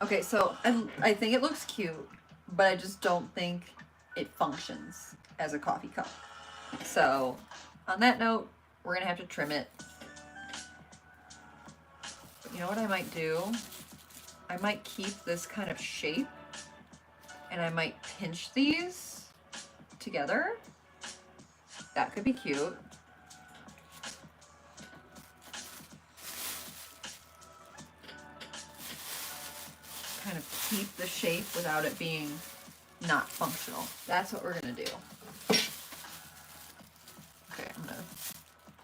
[SPEAKER 1] Okay, so I think it looks cute, but I just don't think it functions as a coffee cup. So on that note, we're gonna have to trim it. But you know what I might do? I might keep this kind of shape and I might pinch these together. That could be cute. Kind of keep the shape without it being not functional. That's what we're gonna do. Okay, I'm gonna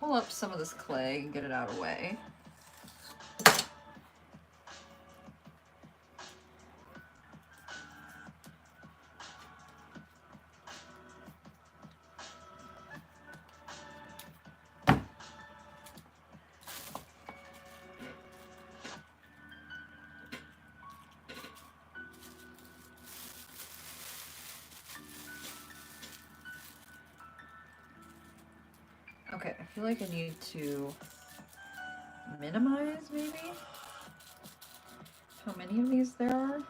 [SPEAKER 1] pull up some of this clay and get it out of the way. Okay, I feel like I need to minimize maybe how many of these there are.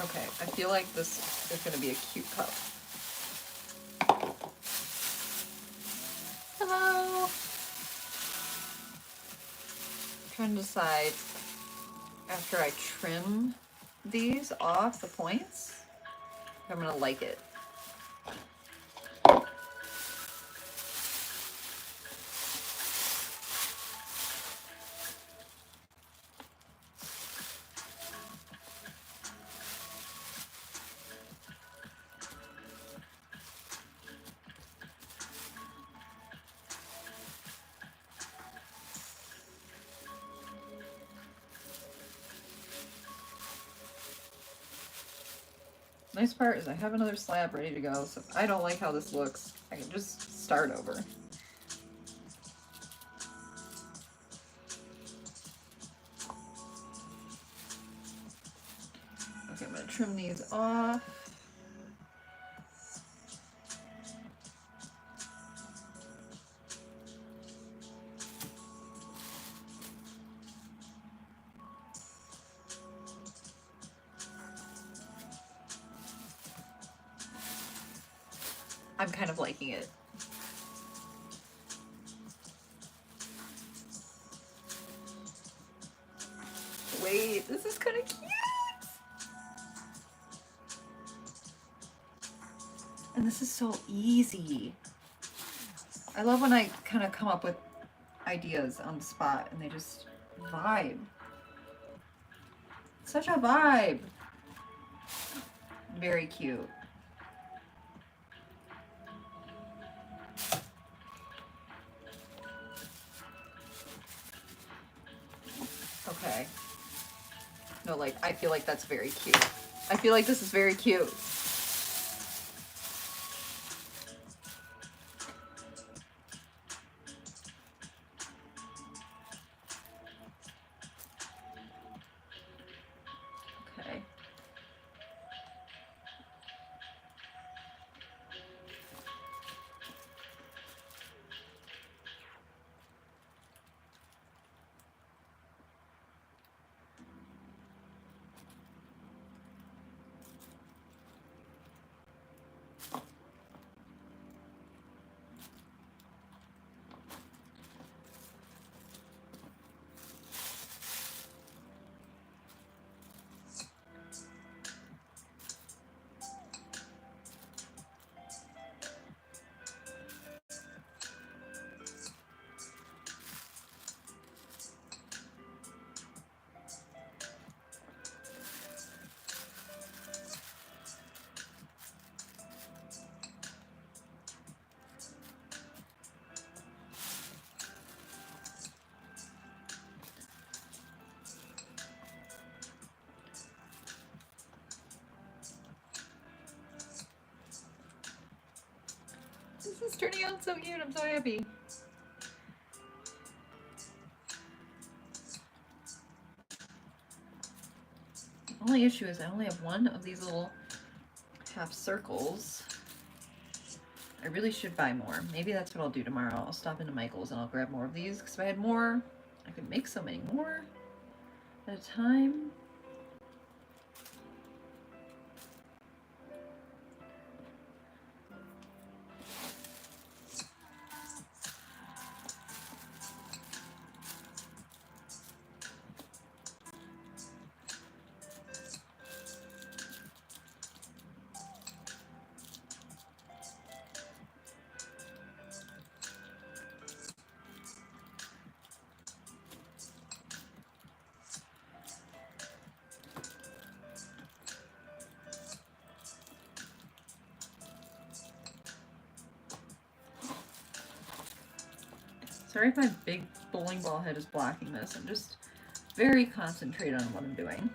[SPEAKER 1] Okay, I feel like this is gonna be a cute cup. Hello! I'm trying to decide after I trim these off the points, if I'm gonna like it. Nice part is I have another slab ready to go, so if I don't like how this looks, I can just start over. Okay, I'm gonna trim these off. I'm kind of liking it. Wait, this is kind of cute! And this is so easy. I love when I kind of come up with ideas on the spot and they just vibe. Such a vibe. Very cute. Okay. No, like, I feel like that's very cute. I feel like this is very cute. Okay. This is turning out so cute. I'm so happy. The only issue is I only have one of these little half circles. I really should buy more. Maybe that's what I'll do tomorrow. I'll stop into Michael's and I'll grab more of these because if I had more, I could make so many more at a time. Sorry if my big bowling ball head is blocking this. I'm just very concentrated on what I'm doing.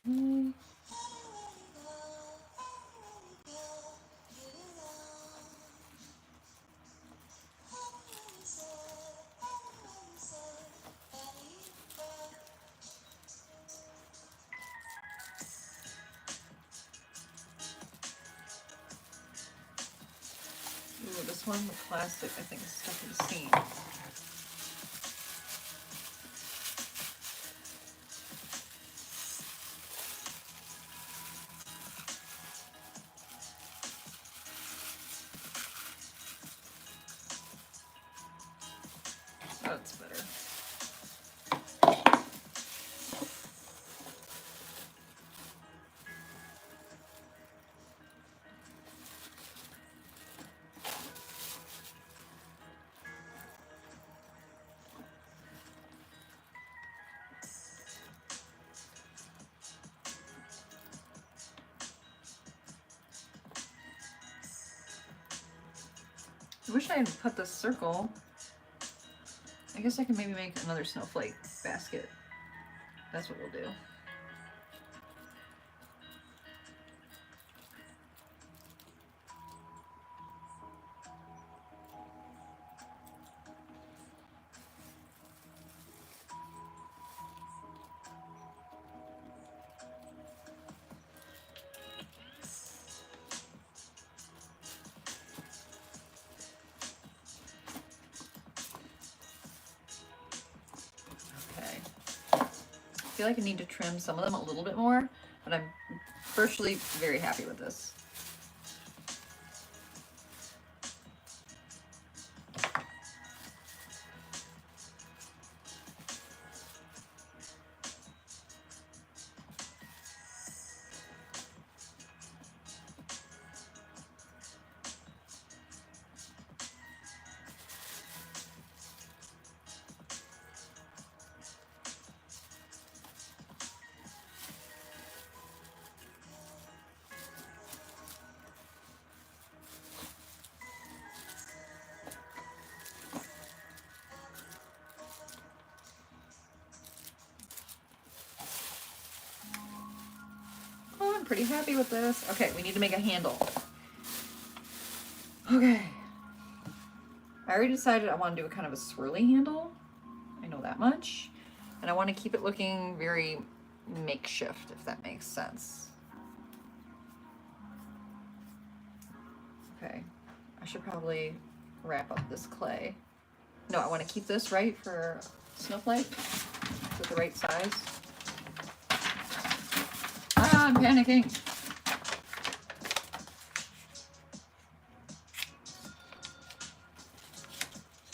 [SPEAKER 1] Mm. Ooh, this one, the plastic, I think is stuck in the seam. That's better. I wish I had cut this circle. I guess I can maybe make another snowflake basket. That's what we'll do. Okay. I feel like I need to trim some of them a little bit more, but I'm virtually very happy with this. Oh, I'm pretty happy with this. Okay, we need to make a handle. Okay. I already decided I want to do a kind of a swirly handle. I know that much. And I want to keep it looking very makeshift, if that makes sense. Okay, I should probably wrap up this clay. No, I want to keep this right for snowflake. Is it the right size? Ah, I'm panicking.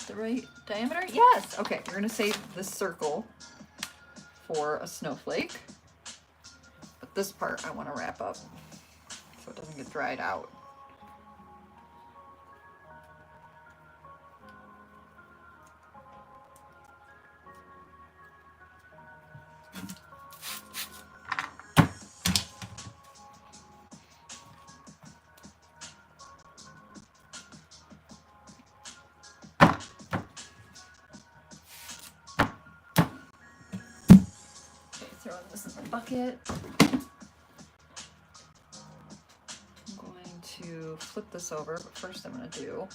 [SPEAKER 1] The right diameter? Yes. Okay, we're gonna save this circle for a snowflake. But this part I want to wrap up so it doesn't get dried out. Throw this in the bucket. I'm going to flip this over, but first I'm going to do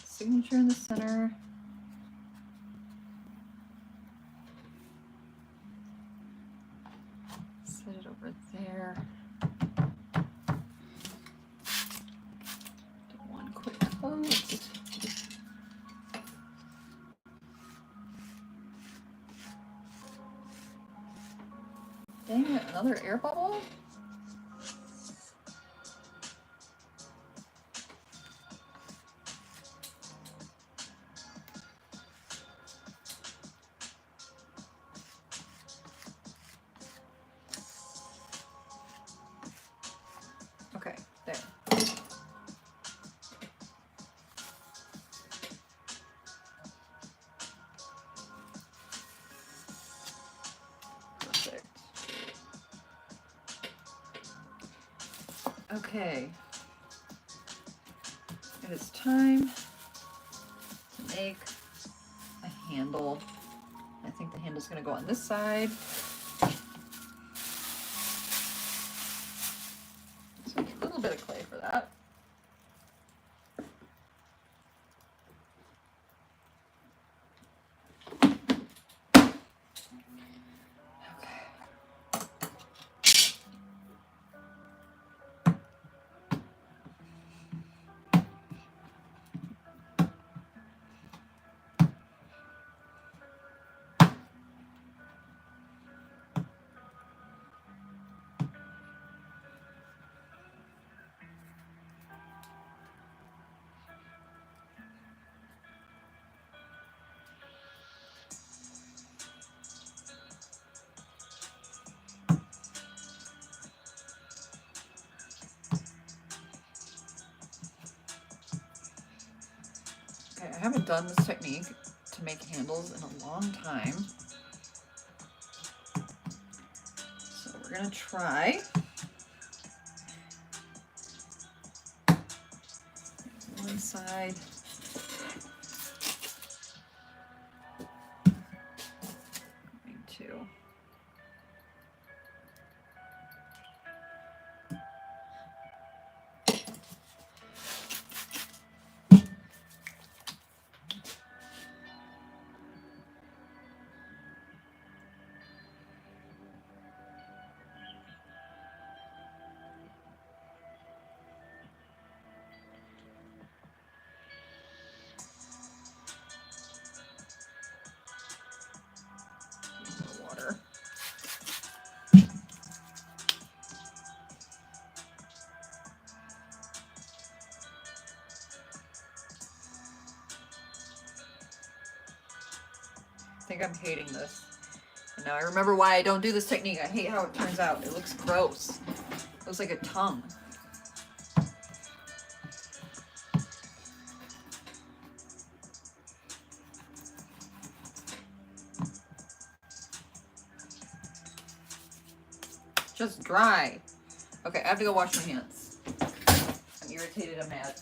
[SPEAKER 1] signature in the center. Set it over there. Do one quick coat. Dang it, another air bubble? Okay, there. Perfect. Okay. It is time to make a handle. I think the handle's going to go on this side. bit of clay for that. I haven't done this technique to make handles in a long time. So we're gonna try. One side. Going to. Water. I think I'm hating this. And now I remember why I don't do this technique. I hate how it turns out. It looks gross. It looks like a tongue. Just dry. Okay, I have to go wash my hands. I'm irritated, I'm mad.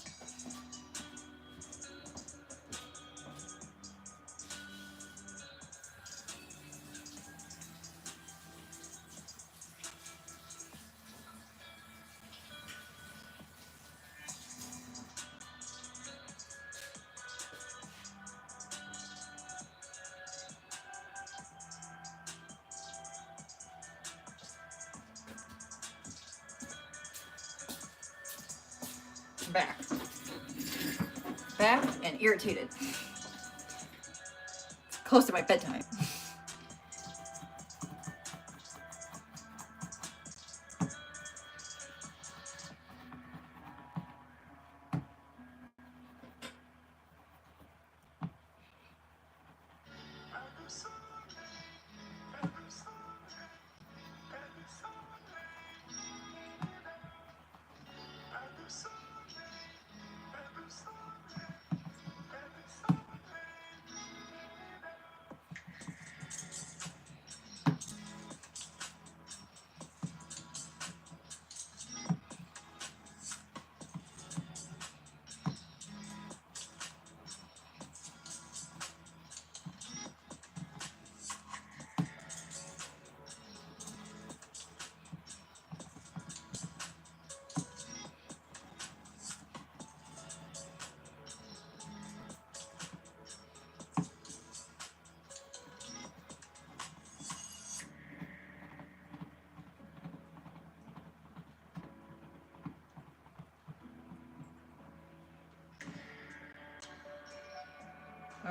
[SPEAKER 1] Back and irritated. Close to my bedtime.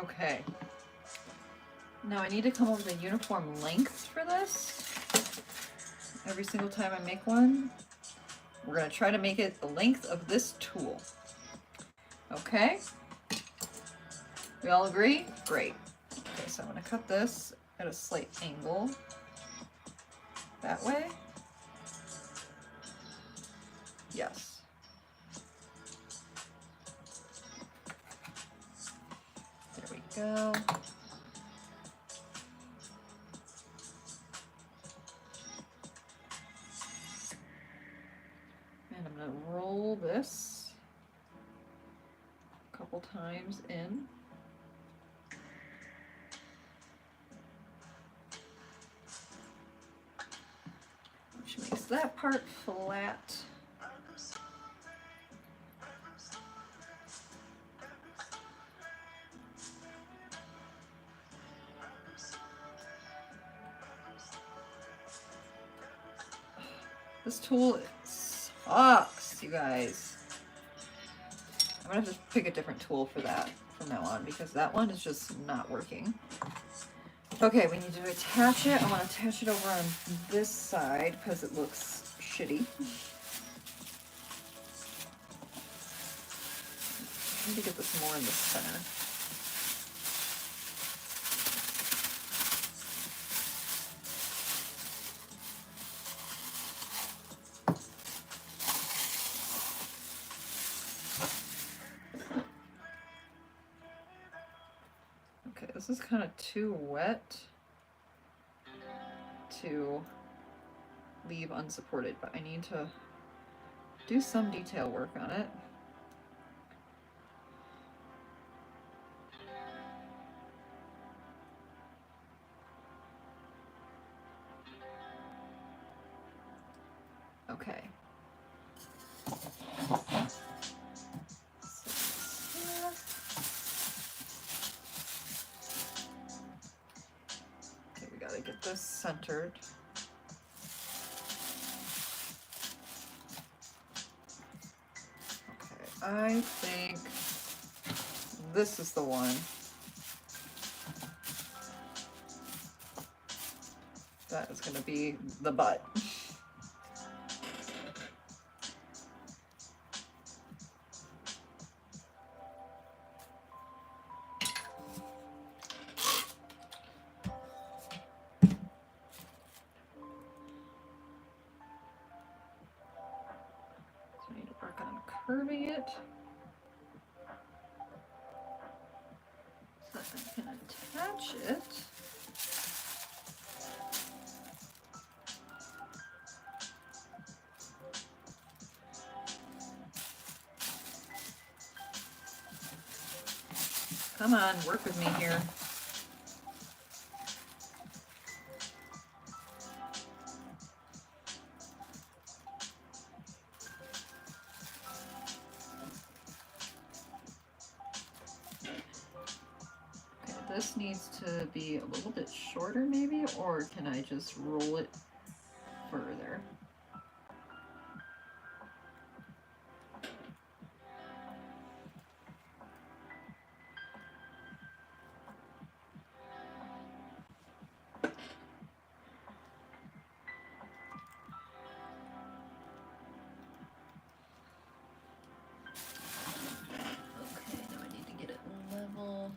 [SPEAKER 1] Okay. Now I need to come up with a uniform length for this. Every single time I make one, we're going to try to make it the length of this tool. Okay? We all agree? Great. Okay, so I'm going to cut this at a slight angle. That way. Yes. There we go. And I'm going to roll this a couple times in. Which makes that part flat. This tool sucks, you guys. I'm gonna have to pick a different tool for that from now on because that one is just not working. Okay, we need to attach it. I want to attach it over on this side because it looks shitty. I need to get this more in the center. Okay, this is kind of too wet to leave unsupported, but I need to do some detail work on it. Okay. Okay, we gotta get this centered. Okay, I think this is the one. That is gonna be the butt. Curving it so that I can attach it. Come on, work with me here. This needs to be a little bit shorter maybe, or can I just roll it further? Okay, now I need to get it level.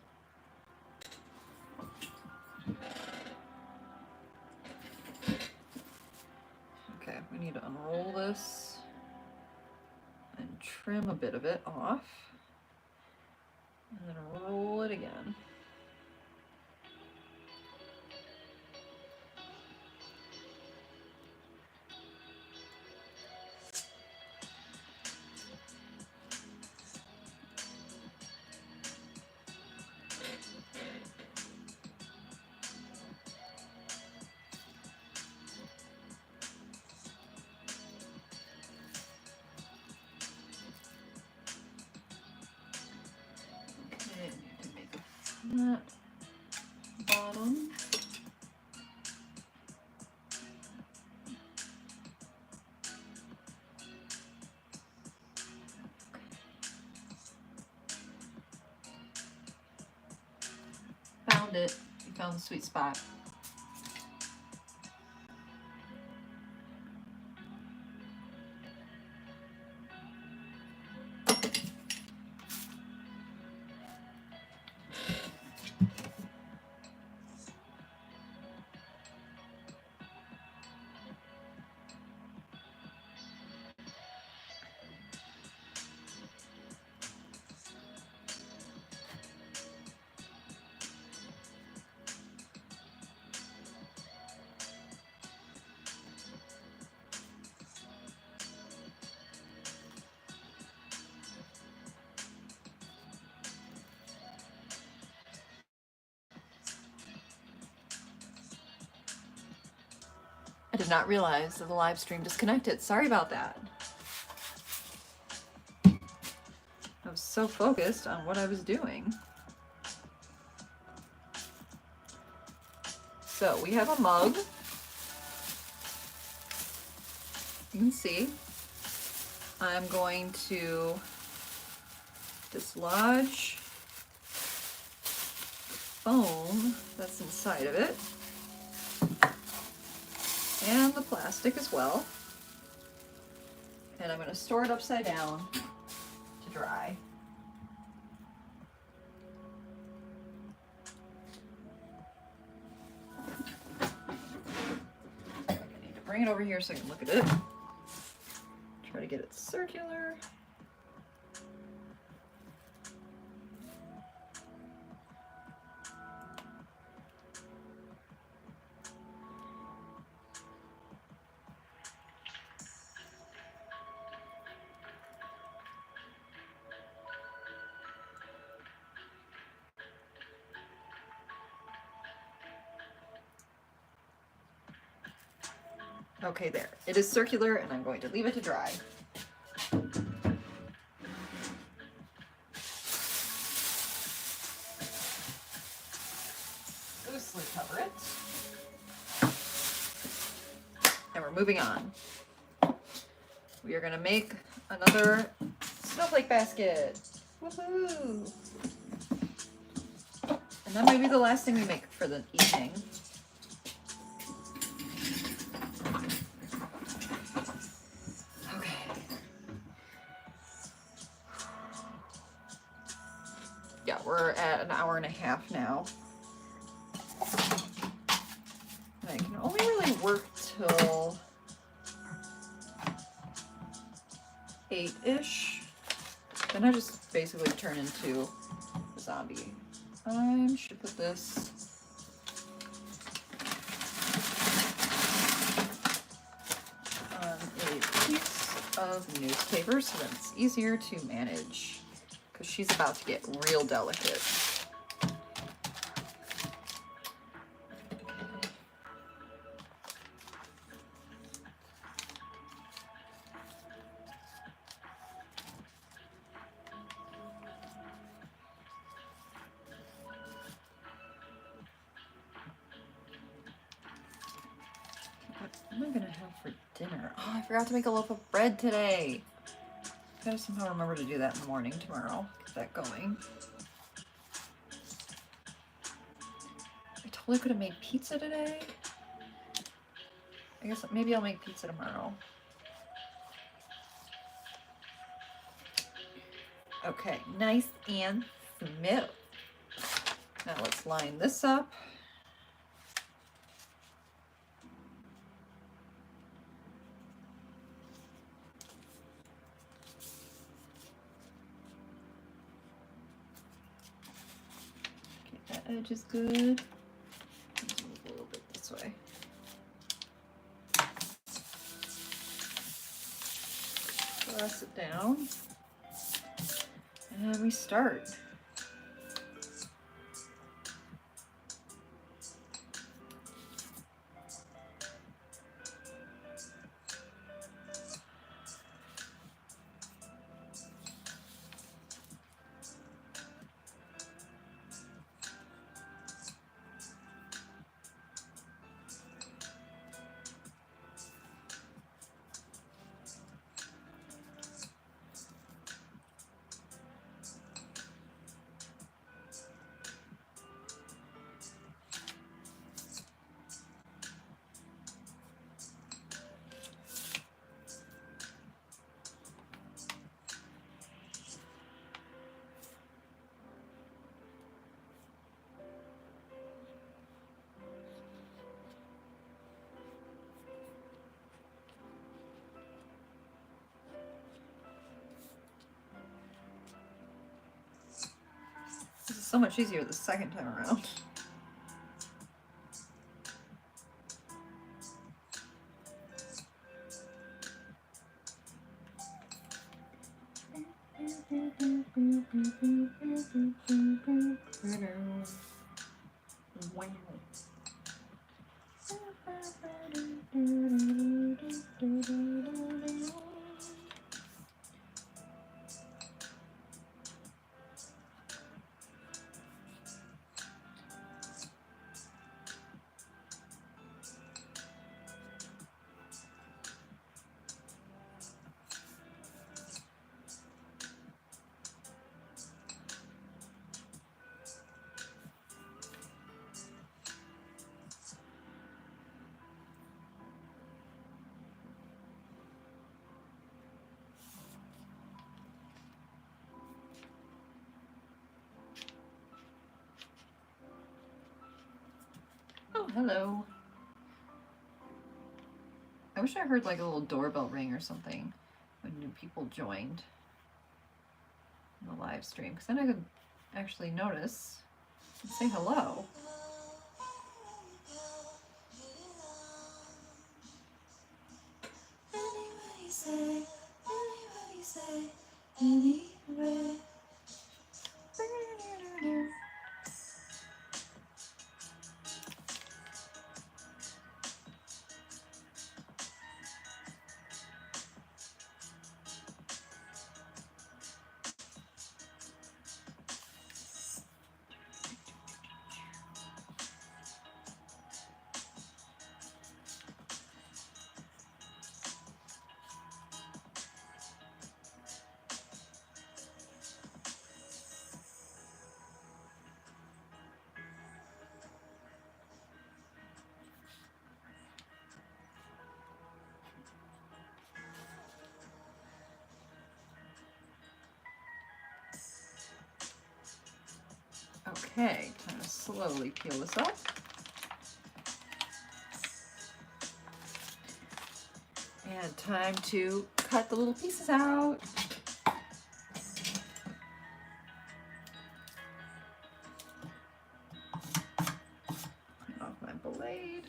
[SPEAKER 1] Okay, we need to unroll this and trim a bit of it off, and then roll it again. That bottom. Found it. You found the sweet spot. I did not realize that the live stream disconnected. Sorry about that. I was so focused on what I was doing. So we have a mug. You and see, I'm going to dislodge the foam that's inside of it and the plastic as well. And I'm going to store it upside down to dry. I need to bring it over here so I can look at it. Try to get it circular. Okay, there. It is circular, and I'm going to leave it to dry. Loosely cover it. And we're moving on. We are going to make another snowflake basket. Woohoo! And that might be the last thing we make for the evening. Yeah, we're at an hour and a half now. And I can only really work till 8-ish. Then I just basically turn into a zombie. I should put this on a piece of newspaper so that it's easier to manage. Because she's about to get real delicate. What am I gonna have for dinner? Oh, I forgot to make a loaf of bread today. Gotta somehow remember to do that in the morning tomorrow. Get that going. I totally could have made pizza today. I guess maybe I'll make pizza tomorrow. Okay, nice and smooth. Now let's line this up. Edge is good. Move a little bit this way. Press it down. And we start. This is so much easier the second time around. Wow. Hello. I wish I heard like a little doorbell ring or something when new people joined the live stream, because then I could actually notice and say hello. Okay, time to slowly peel this up. And time to cut the little pieces out. Off my blade.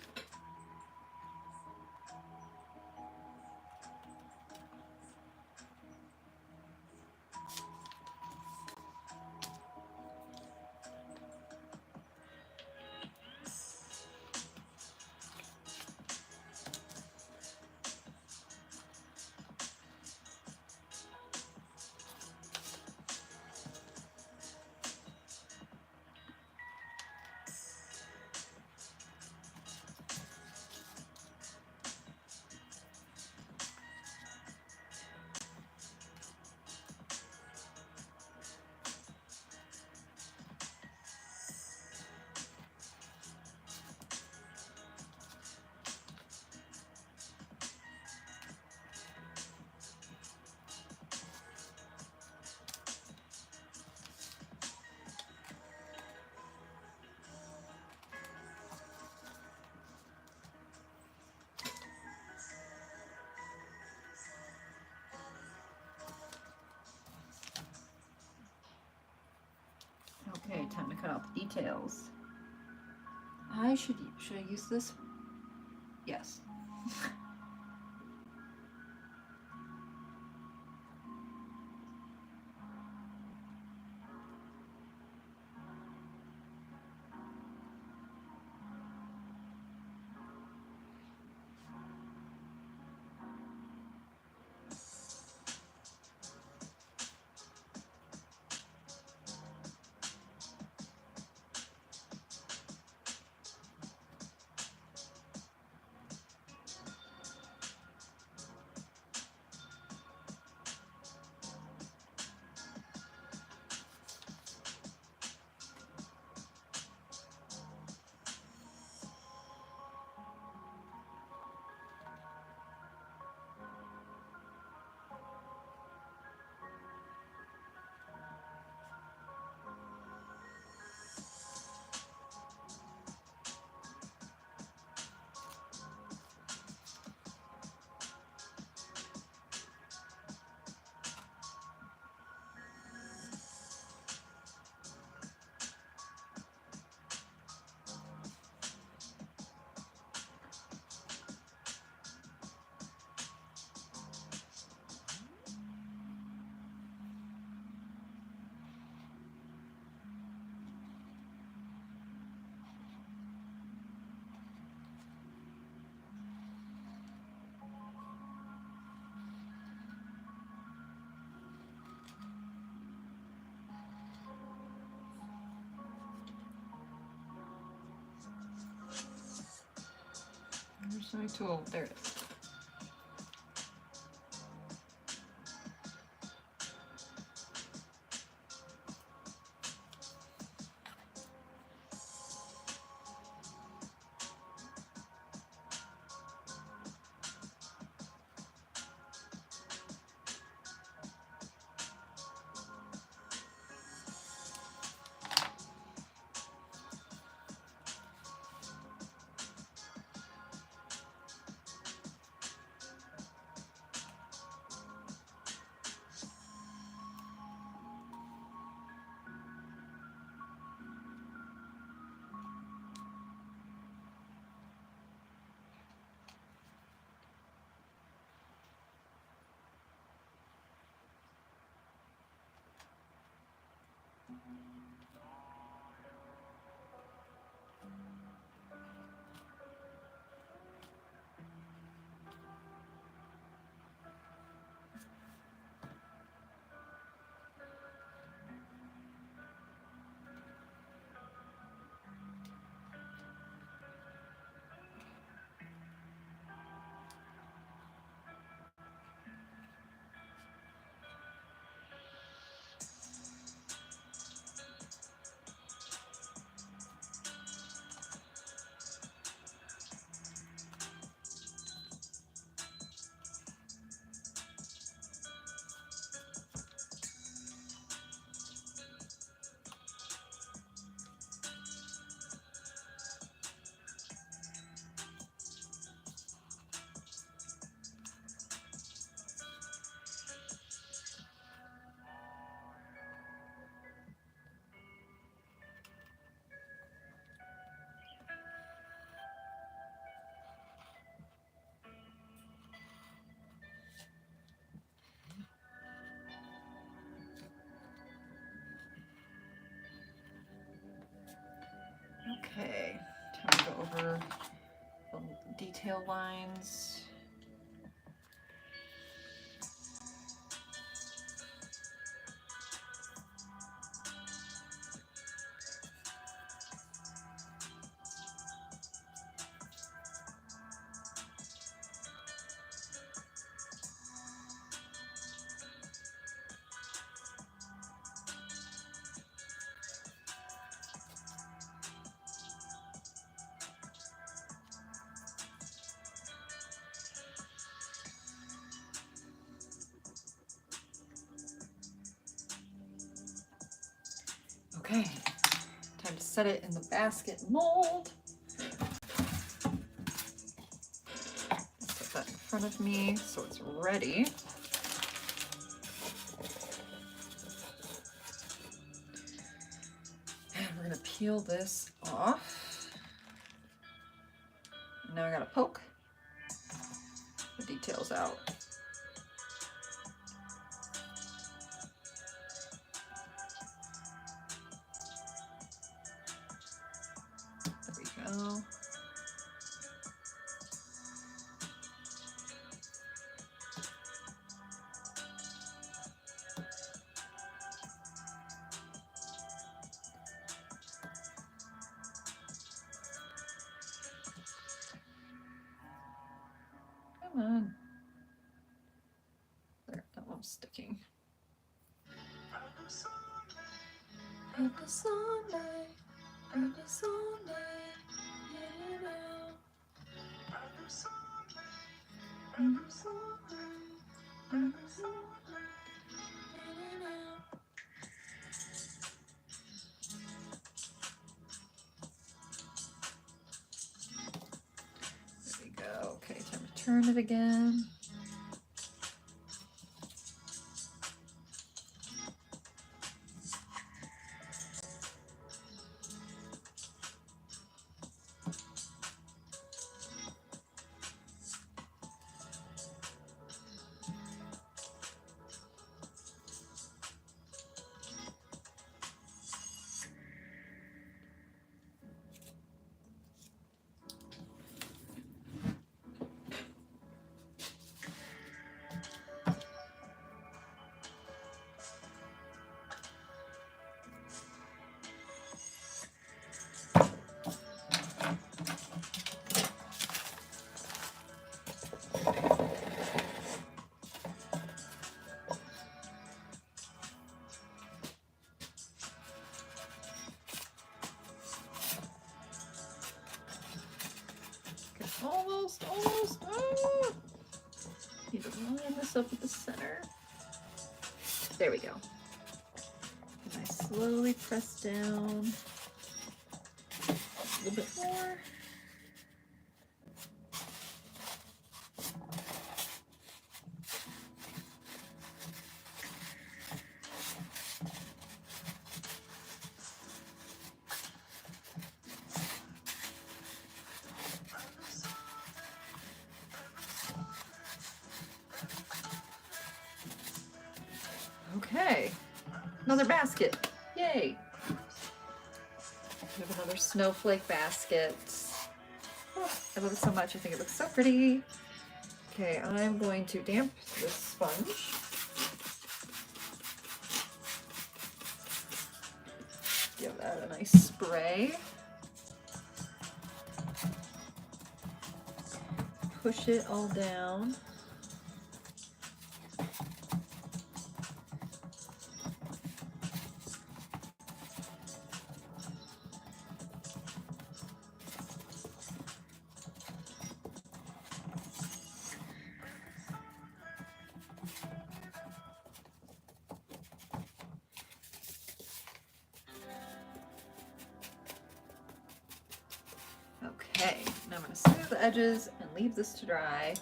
[SPEAKER 1] Okay, time to cut out the details. Should I use this? Yes. Where's my tool? There it is. Okay, time to go over the detail lines. Okay, time to set it in the basket mold. Put that in front of me so it's ready. And we're gonna peel this off. Now I gotta poke the details out. There we go. Come on. There, that one's sticking. In the sunlight, in the sunlight, in and out. In the sunlight, in the sunlight, in and out. There we go. Okay, time to turn it again. Almost. Oh. Need to line this up at the center. There we go. And I slowly press down a little bit more. Okay, another basket. Yay! Yay! We have another snowflake basket. Oh, I love it so much. I think it looks so pretty. Okay, I'm going to damp this sponge. Give that a nice spray. Push it all down. Okay, now I'm going to smooth the edges and leave this to dry.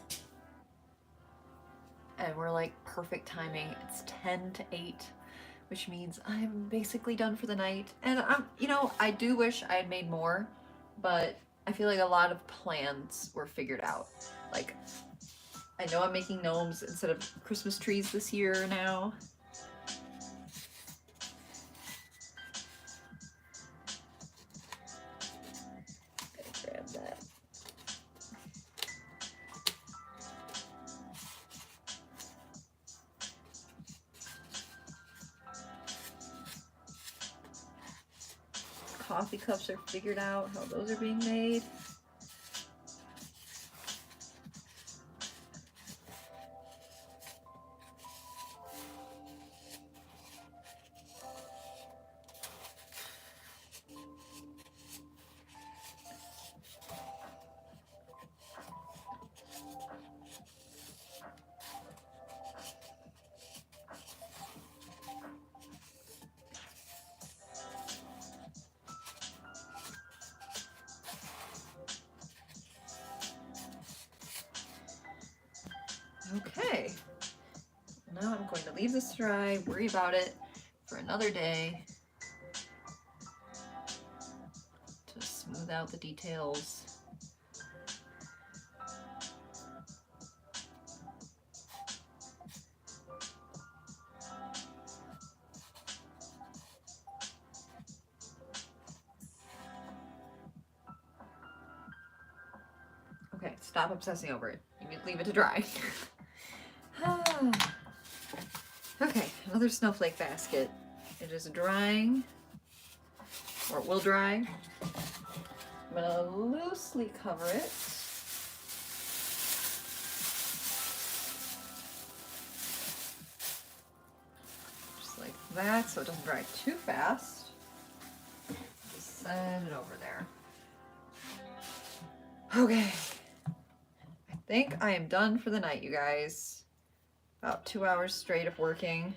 [SPEAKER 1] And we're like perfect timing. It's 10 to 8, which means I'm basically done for the night. And I do wish I had made more, but I feel like a lot of plans were figured out. Like, I know I'm making gnomes instead of Christmas trees this year now. Grab that. Coffee cups are figured out, how those are being made. Okay, now I'm going to leave this dry, worry about it for another day to smooth out the details. Okay, stop obsessing over it. You need to leave it to dry. Okay, another snowflake basket. It is drying, or it will dry. I'm gonna loosely cover it. Just like that, so it doesn't dry too fast. Just send it over there. Okay. I think I am done for the night, you guys. About 2 hours straight of working.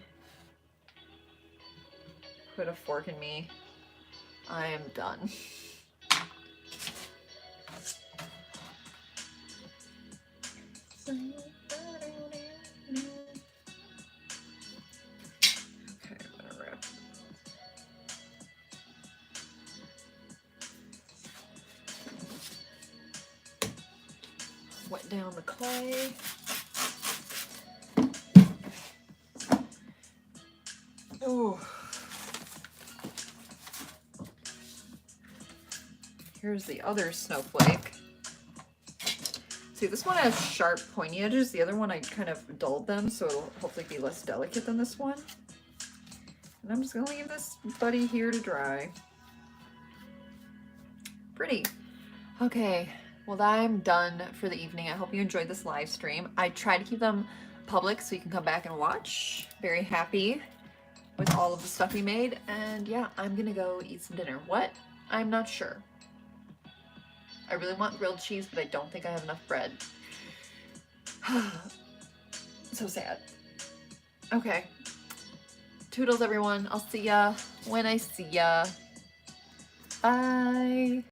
[SPEAKER 1] Put a fork in me. I am done. Okay, I'm gonna wrap. Wet down the clay. Oh. Here's the other snowflake. See, this one has sharp, pointy edges. The other one, I kind of dulled them, so it'll hopefully be less delicate than this one. And I'm just gonna leave this buddy here to dry. Pretty. Okay, well, I'm done for the evening. I hope you enjoyed this live stream. I try to keep them public so you can come back and watch. Very happy with all of the stuff we made. And yeah, I'm gonna go eat some dinner. What? I'm not sure. I really want grilled cheese, but I don't think I have enough bread. So sad. Okay. Toodles, everyone. I'll see ya when I see ya. Bye.